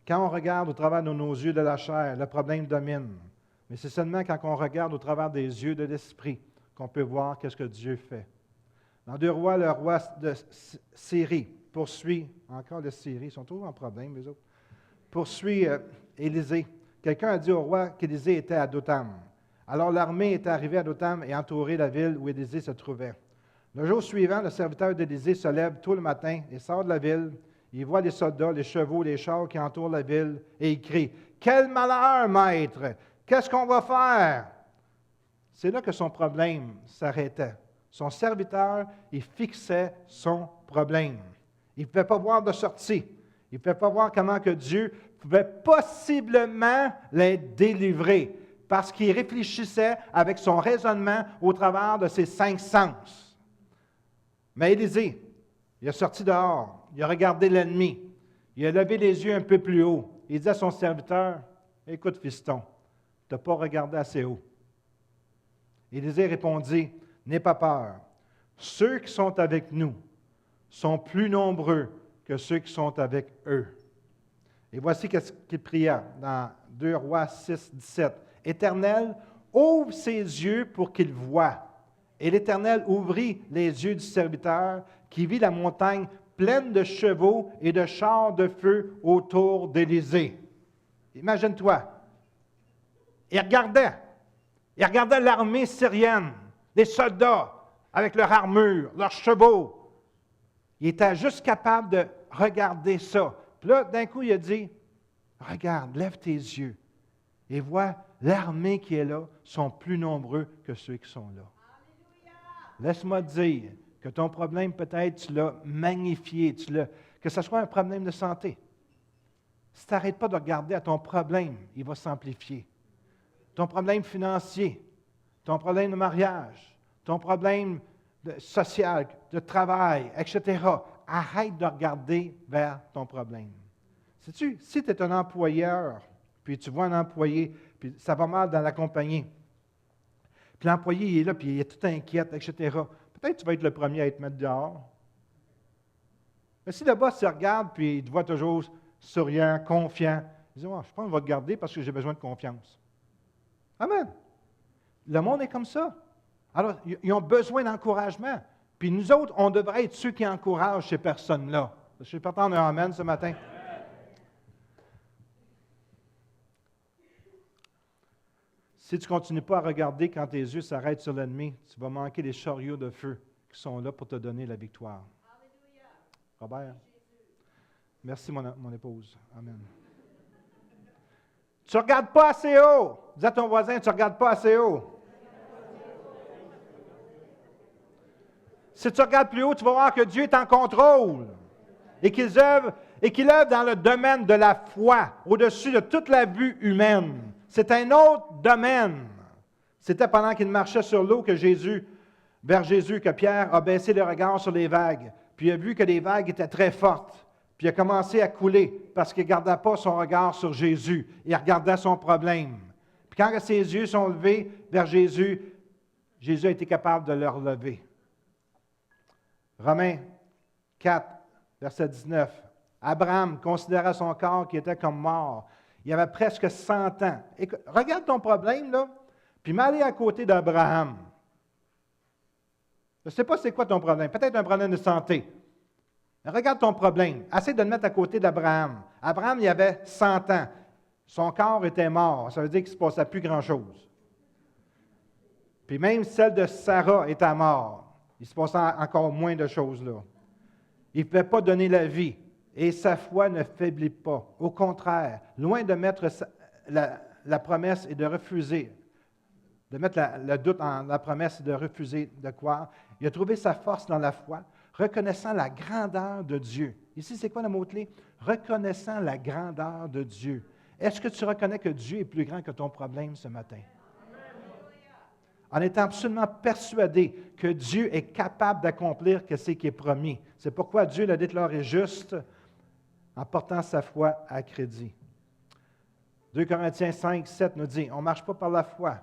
Quand on regarde au travers de nos yeux de la chair, le problème domine. Mais c'est seulement quand on regarde au travers des yeux de l'Esprit qu'on peut voir qu'est-ce que Dieu fait. Dans 2 Rois, le roi de Syrie poursuit, encore le Syrie, ils sont toujours en problème, les autres, poursuit Élisée. Quelqu'un a dit au roi qu'Élisée était à Dotham. Alors l'armée est arrivée à Dotham et entouré la ville où Élisée se trouvait. Le jour suivant, le serviteur d'Élisée se lève tôt le matin et sort de la ville. Il voit les soldats, les chevaux, les chars qui entourent la ville et il crie « Quel malheur, maître! Qu'est-ce qu'on va faire? » C'est là que son problème s'arrêtait. Son serviteur, il fixait son problème. Il ne pouvait pas voir de sortie. Il ne pouvait pas voir comment que Dieu pouvait possiblement les délivrer parce qu'il réfléchissait avec son raisonnement au travers de ses 5 sens. Mais Élisée, il a sorti dehors, il a regardé l'ennemi, il a levé les yeux un peu plus haut. Il dit à son serviteur, « Écoute, fiston, tu n'as pas regardé assez haut. » Élisée répondit, « N'aie pas peur. Ceux qui sont avec nous sont plus nombreux que ceux qui sont avec eux. » Et voici ce qu'il pria dans 2 Rois 6, 17. « Éternel, ouvre ses yeux pour qu'il voie. » Et l'Éternel ouvrit les yeux du serviteur qui vit la montagne pleine de chevaux et de chars de feu autour d'Élisée. Imagine-toi. Il regardait l'armée syrienne, les soldats avec leur armure, leurs chevaux. Il était juste capable de regarder ça. Puis là, d'un coup, il a dit, « Regarde, lève tes yeux et vois, l'armée qui est là sont plus nombreux que ceux qui sont là. » Laisse-moi te dire que ton problème, peut-être, tu l'as magnifié, que ce soit un problème de santé. Si tu n'arrêtes pas de regarder à ton problème, il va s'amplifier. Ton problème financier, ton problème de mariage, ton problème social, de travail, etc. Arrête de regarder vers ton problème. Sais-tu, si tu es un employeur, puis tu vois un employé, puis ça va mal dans la compagnie, puis l'employé il est là, puis il est tout inquiète, etc. Peut-être que tu vas être le premier à être mis dehors. Mais si le boss se regarde, puis il te voit toujours souriant, confiant, il dit, oh, je pense qu'on va te garder parce que j'ai besoin de confiance. Amen. Le monde est comme ça. Alors, ils ont besoin d'encouragement. Puis nous autres, on devrait être ceux qui encouragent ces personnes-là. Je suis pas en un amen ce matin. Si tu ne continues pas à regarder quand tes yeux s'arrêtent sur l'ennemi, tu vas manquer les chariots de feu qui sont là pour te donner la victoire. Alléluia. Robert? Merci, mon épouse. Amen. Tu ne regardes pas assez haut. Dis à ton voisin, tu ne regardes pas assez haut. Si tu regardes plus haut, tu vas voir que Dieu est en contrôle et qu'il œuvre dans le domaine de la foi, au-dessus de toute la vue humaine. C'est un autre domaine. C'était pendant qu'il marchait sur l'eau vers Jésus, que Pierre a baissé le regard sur les vagues. Puis il a vu que les vagues étaient très fortes. Puis il a commencé à couler parce qu'il ne gardait pas son regard sur Jésus. Il regardait son problème. Puis quand ses yeux sont levés vers Jésus, Jésus a été capable de le relever. Romains 4, verset 19. Abraham considéra son corps qui était comme mort. Il avait presque 100 ans. Écoute, regarde ton problème, là, puis m'aller à côté d'Abraham. Je ne sais pas c'est quoi ton problème. Peut-être un problème de santé. Mais regarde ton problème. Essaie de le mettre à côté d'Abraham. Abraham, il avait 100 ans. Son corps était mort. Ça veut dire qu'il ne se passait plus grand-chose. Puis même celle de Sarah était morte. Il se passait encore moins de choses là. Il ne pouvait pas donner la vie. Et sa foi ne faiblit pas. Au contraire, loin de mettre la promesse et de refuser, de mettre le doute en la promesse et de refuser de croire, il a trouvé sa force dans la foi, reconnaissant la grandeur de Dieu. Ici, c'est quoi le mot-clé? Reconnaissant la grandeur de Dieu. Est-ce que tu reconnais que Dieu est plus grand que ton problème ce matin? En étant absolument persuadé que Dieu est capable d'accomplir ce qui est promis. C'est pourquoi Dieu l'a déclaré juste en portant sa foi à crédit. 2 Corinthiens 5, 7 nous dit, on ne marche pas par la foi.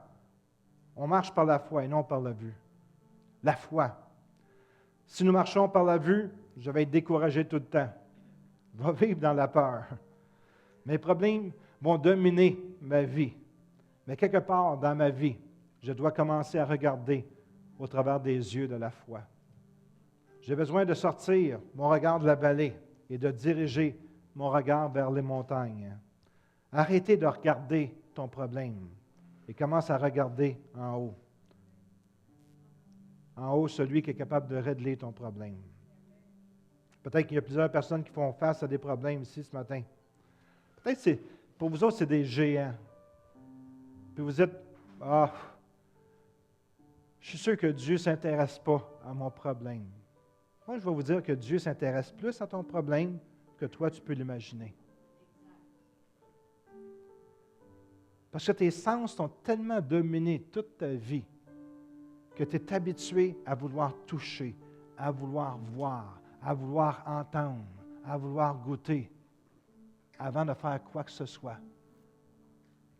On marche par la foi et non par la vue. La foi. Si nous marchons par la vue, je vais être découragé tout le temps. Je vais vivre dans la peur. Mes problèmes vont dominer ma vie. Mais quelque part dans ma vie, je dois commencer à regarder au travers des yeux de la foi. J'ai besoin de sortir mon regard de la vallée et de diriger mon regard vers les montagnes. Arrêtez de regarder ton problème et commence à regarder en haut. En haut, celui qui est capable de régler ton problème. Peut-être qu'il y a plusieurs personnes qui font face à des problèmes ici ce matin. Peut-être que pour vous autres, c'est des géants. Puis vous êtes, je suis sûr que Dieu ne s'intéresse pas à mon problème. Moi, je vais vous dire que Dieu s'intéresse plus à ton problème que toi, tu peux l'imaginer. Parce que tes sens sont tellement dominés toute ta vie que tu es habitué à vouloir toucher, à vouloir voir, à vouloir entendre, à vouloir goûter avant de faire quoi que ce soit.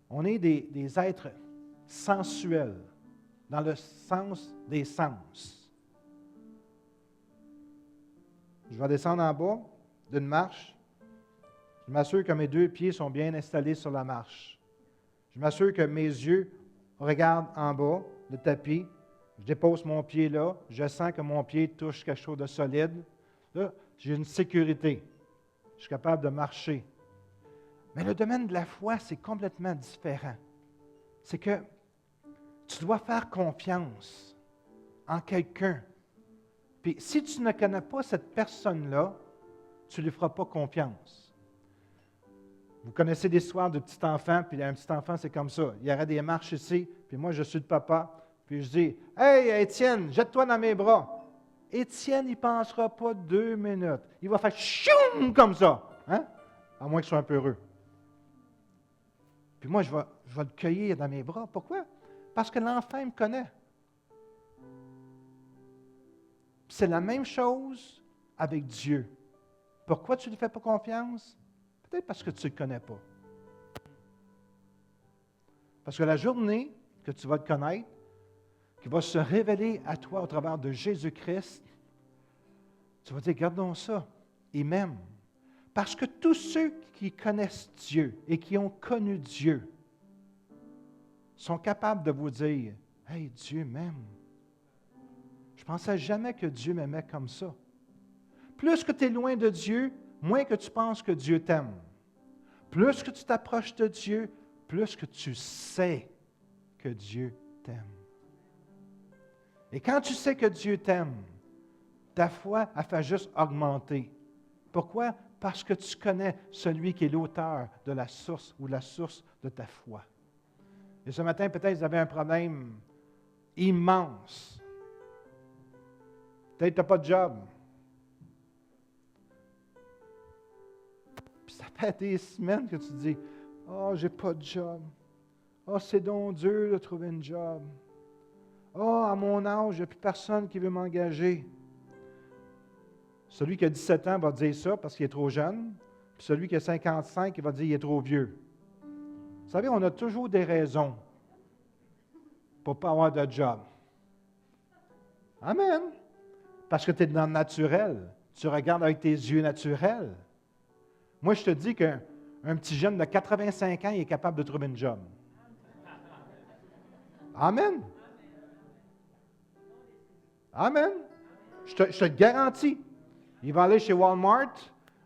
On est des êtres sensuels dans le sens des sens. Je vais descendre en bas d'une marche. Je m'assure que mes 2 pieds sont bien installés sur la marche. Je m'assure que mes yeux regardent en bas, le tapis. Je dépose mon pied là. Je sens que mon pied touche quelque chose de solide. Là, j'ai une sécurité. Je suis capable de marcher. Mais le domaine de la foi, c'est complètement différent. C'est que tu dois faire confiance en quelqu'un. Puis si tu ne connais pas cette personne-là, tu ne lui feras pas confiance. Vous connaissez l'histoire de petit enfant, puis un petit enfant, c'est comme ça. Il y aurait des marches ici, puis moi, je suis le papa, puis je dis « Hey, Étienne, jette-toi dans mes bras. » Étienne, il ne pensera pas 2 minutes. Il va faire « choum » comme ça, hein? À moins qu'il soit un peu heureux. Puis moi, je vais le cueillir dans mes bras. Pourquoi? Parce que l'enfant, il me connaît. Puis c'est la même chose avec Dieu. Pourquoi tu ne lui fais pas confiance? Peut-être parce que tu ne le connais pas. Parce que la journée que tu vas le connaître, qui va se révéler à toi au travers de Jésus-Christ, tu vas dire, gardons ça, il m'aime. Parce que tous ceux qui connaissent Dieu et qui ont connu Dieu sont capables de vous dire, « Hey, Dieu m'aime. » Je ne pensais jamais que Dieu m'aimait comme ça. Plus que tu es loin de Dieu, moins que tu penses que Dieu t'aime. Plus que tu t'approches de Dieu, plus que tu sais que Dieu t'aime. Et quand tu sais que Dieu t'aime, ta foi, elle fait juste augmenter. Pourquoi? Parce que tu connais celui qui est l'auteur de la source ou la source de ta foi. Et ce matin, peut-être vous avez un problème immense. Peut-être que tu n'as pas de job. Puis ça fait des semaines que tu dis, « Oh, j'ai pas de job. Oh, c'est donc dur de trouver un job. Oh, à mon âge, il n'y a plus personne qui veut m'engager. » Celui qui a 17 ans va dire ça parce qu'il est trop jeune. Puis celui qui a 55, il va dire qu'il est trop vieux. Vous savez, on a toujours des raisons pour ne pas avoir de job. Amen. Parce que tu es dans le naturel. Tu regardes avec tes yeux naturels. Moi, je te dis qu'un petit jeune de 85 ans, il est capable de trouver un job. Amen. Amen. Je te le garantis. Il va aller chez Walmart,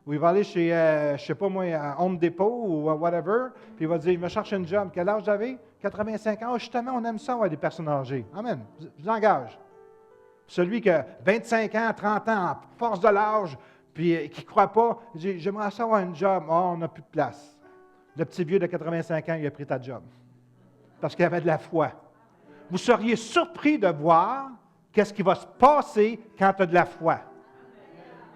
ou il va aller chez, je ne sais pas moi, Home Depot, ou whatever, puis il va dire, il me cherche un job. Quel âge j'avais? 85 ans. Oh, justement, on aime ça, avoir des personnes âgées. Amen. Je l'engage. Celui qui a 25 ans, 30 ans, en force de l'âge, puis qui ne croit pas, il dit, j'aimerais ça avoir un job. Oh, on n'a plus de place. Le petit vieux de 85 ans, il a pris ta job. Parce qu'il avait de la foi. Vous seriez surpris de voir qu'est-ce qui va se passer quand tu as de la foi.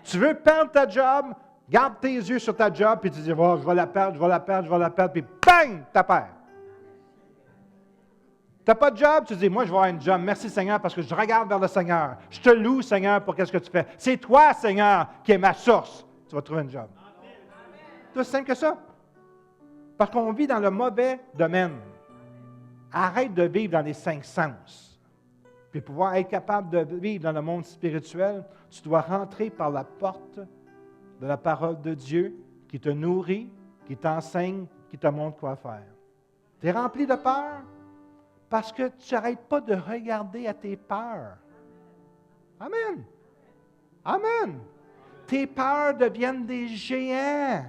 Tu veux perdre ta job, garde tes yeux sur ta job, puis tu dis, oh, je vais la perdre, je vais la perdre, je vais la perdre, puis bang, tu la perds. Tu n'as pas de job, tu dis, moi, je vais avoir un job. Merci, Seigneur, parce que je regarde vers le Seigneur. Je te loue, Seigneur, pour qu'est-ce que tu fais. C'est toi, Seigneur, qui est ma source. Tu vas trouver un job. C'est aussi simple que ça. Parce qu'on vit dans le mauvais domaine. Arrête de vivre dans les 5 sens. Puis pouvoir être capable de vivre dans le monde spirituel, tu dois rentrer par la porte de la parole de Dieu qui te nourrit, qui t'enseigne, qui te montre quoi faire. Tu es rempli de peur parce que tu n'arrêtes pas de regarder à tes peurs. Amen. Amen. Tes peurs deviennent des géants.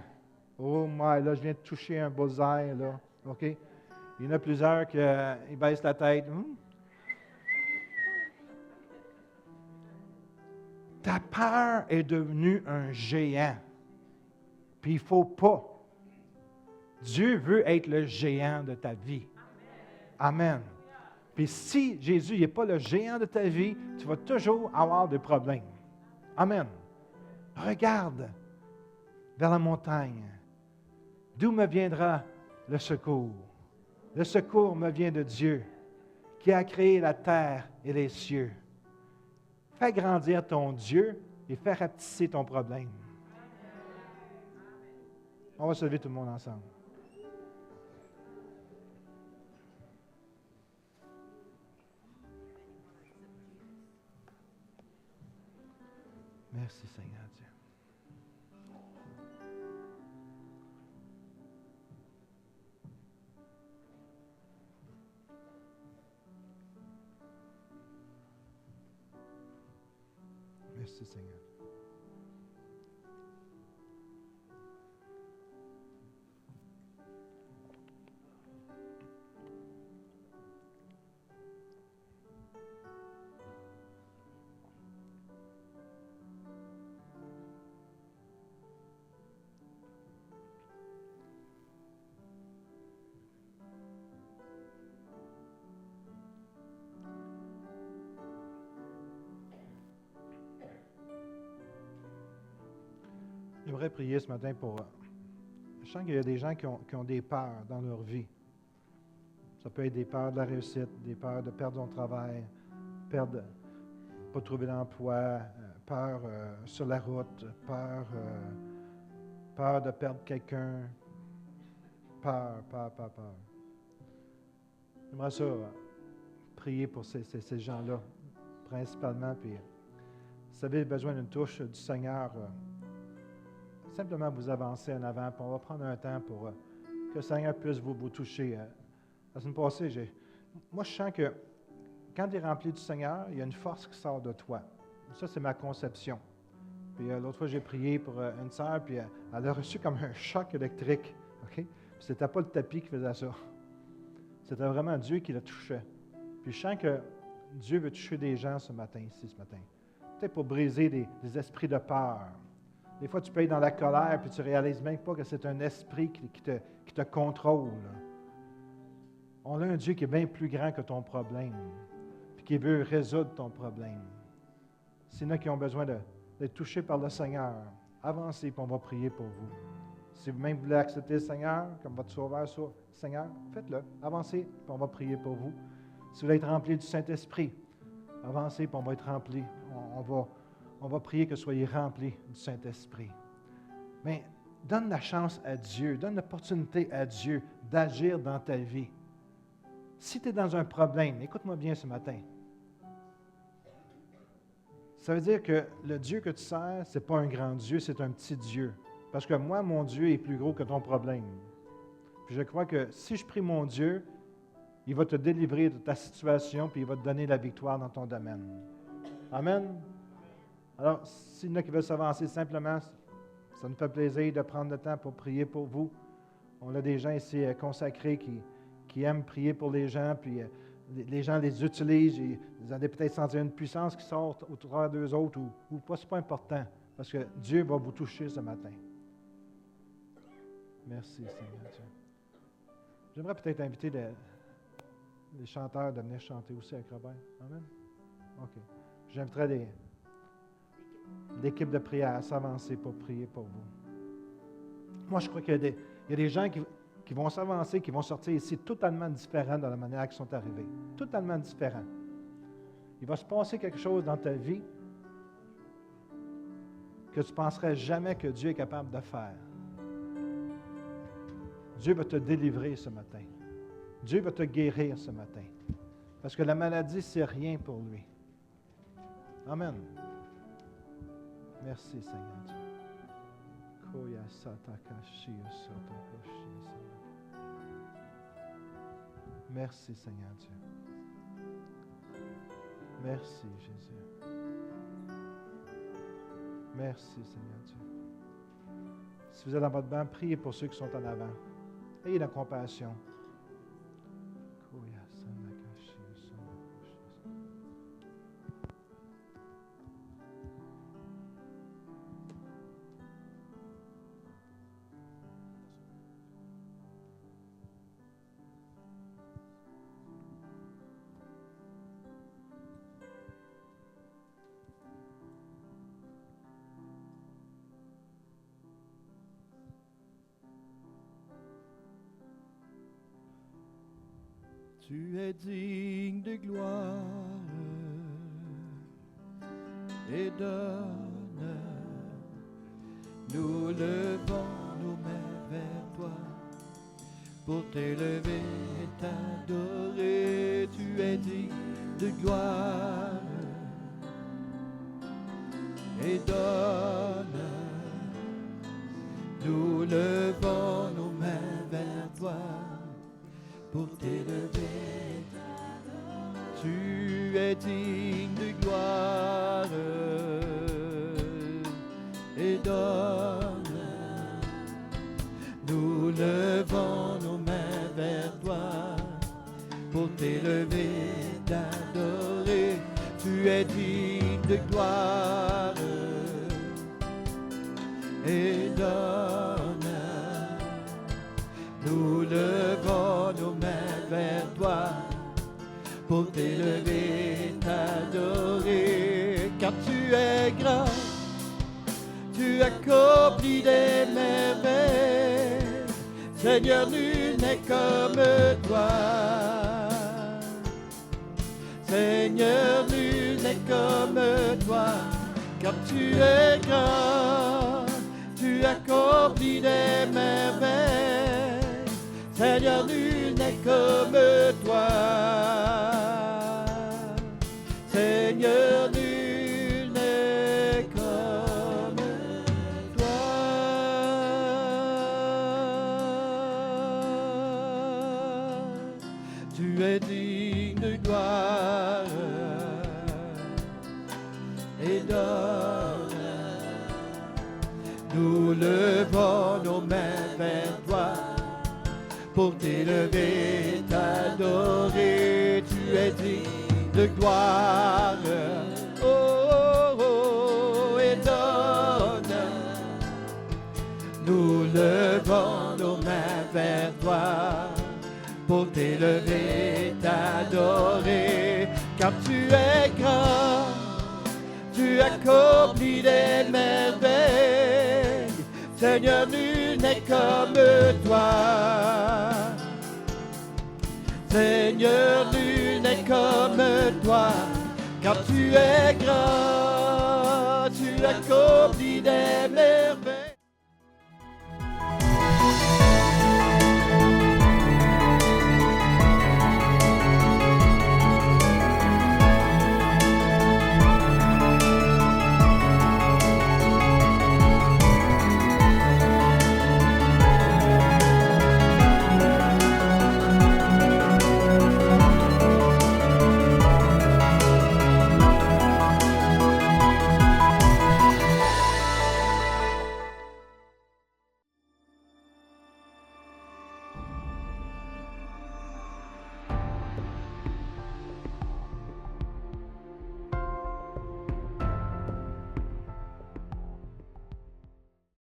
Oh my, là, je viens de toucher un bullseye, là. OK? Il y en a plusieurs qui baissent la tête. Ta peur est devenue un géant. Puis il ne faut pas. Dieu veut être le géant de ta vie. Amen. Puis si Jésus n'est pas le géant de ta vie, tu vas toujours avoir des problèmes. Amen. Regarde vers la montagne. D'où me viendra le secours? Le secours me vient de Dieu, qui a créé la terre et les cieux. Fais grandir ton Dieu et fais rapetisser ton problème. On va se lever tout le monde ensemble. Merci Seigneur Dieu. Merci Seigneur. J'aimerais prier ce matin pour... Je sens qu'il y a des gens qui ont des peurs dans leur vie. Ça peut être des peurs de la réussite, des peurs de perdre son travail, peur de ne pas trouver d'emploi, peur sur la route, peur de perdre quelqu'un. Peur. J'aimerais ça prier pour ces gens-là, principalement. Puis, si vous avez besoin d'une touche du Seigneur, simplement vous avancer en avant, puis on va prendre un temps pour que le Seigneur puisse vous toucher. La semaine passée, moi je sens que quand tu es rempli du Seigneur, il y a une force qui sort de toi. Ça, c'est ma conception. Puis l'autre fois, j'ai prié pour une sœur, puis elle a reçu comme un choc électrique. OK? Puis c'était pas le tapis qui faisait ça. C'était vraiment Dieu qui la touchait. Puis je sens que Dieu veut toucher des gens ce matin. Peut-être pour briser des esprits de peur. Des fois, tu peux être dans la colère, puis tu ne réalises même pas que c'est un esprit qui te contrôle. On a un Dieu qui est bien plus grand que ton problème, puis qui veut résoudre ton problème. S'il y en a qui ont besoin d'être touchés par le Seigneur, avancez, puis on va prier pour vous. Si vous-même voulez accepter le Seigneur comme votre sauveur, Seigneur, faites-le. Avancez, puis on va prier pour vous. Si vous voulez être rempli du Saint-Esprit, avancez, puis on va être rempli. On va prier que vous soyez remplis du Saint-Esprit. Mais donne la chance à Dieu, donne l'opportunité à Dieu d'agir dans ta vie. Si tu es dans un problème, écoute-moi bien ce matin. Ça veut dire que le Dieu que tu sers, ce n'est pas un grand Dieu, c'est un petit Dieu. Parce que moi, mon Dieu est plus gros que ton problème. Puis je crois que si je prie mon Dieu, il va te délivrer de ta situation, puis il va te donner la victoire dans ton domaine. Amen. Alors, s'il y en a qui veulent s'avancer simplement, ça nous fait plaisir de prendre le temps pour prier pour vous. On a des gens ici consacrés qui aiment prier pour les gens, puis les gens les utilisent. Vous allez peut-être sentir une puissance qui sort au travers d'eux autres, ou pas, c'est pas important, parce que Dieu va vous toucher ce matin. Merci, Seigneur Dieu. J'aimerais peut-être inviter les chanteurs de venir chanter aussi avec Robert. Amen? OK. J'inviterai l'équipe de prière à s'avancer pour prier pour vous. Moi, je crois qu'il y a des gens qui vont s'avancer, qui vont sortir ici totalement différents de la manière qu'ils sont arrivés. Totalement différents. Il va se passer quelque chose dans ta vie que tu ne penserais jamais que Dieu est capable de faire. Dieu va te délivrer ce matin. Dieu va te guérir ce matin. Parce que la maladie, c'est rien pour lui. Amen. Merci, Seigneur Dieu. Merci, Seigneur Dieu. Merci, Jésus. Merci, Seigneur Dieu. Si vous êtes dans votre banc, priez pour ceux qui sont en avant. Ayez la compassion. Tu es digne de gloire et d'honneur. Nous levons nos mains vers toi pour t'élever et t'adorer. Tu es digne de gloire et d'honneur. Nous levons nos mains vers toi pour t'élever. Tu es digne de gloire et d'honneur. Nous levons nos mains vers toi pour t'élever, t'adorer. Tu es digne de gloire et d'honneur. Nous levons nos mains vers toi pour t'élever, t'adorer, car tu es grand, tu accomplis des merveilles. Seigneur, nul n'est comme toi. Seigneur, nul n'est comme toi, car tu es grand, tu accomplis des merveilles. Seigneur, nul n'est comme toi. Seigneur, nul n'est comme toi. Tu es digne de gloire et d'honneur. Nous levons nos mains vers toi pour t'élever, t'adorer. Tu es digne de gloire, oh, oh, et d'honneur. Nous levons nos mains vers toi pour t'élever, t'adorer, car tu es grand, tu accomplis des merveilles. Seigneur, nul n'est comme toi. Seigneur, nul n'est comme toi, car tu es grand, tu accomplis des merveilles.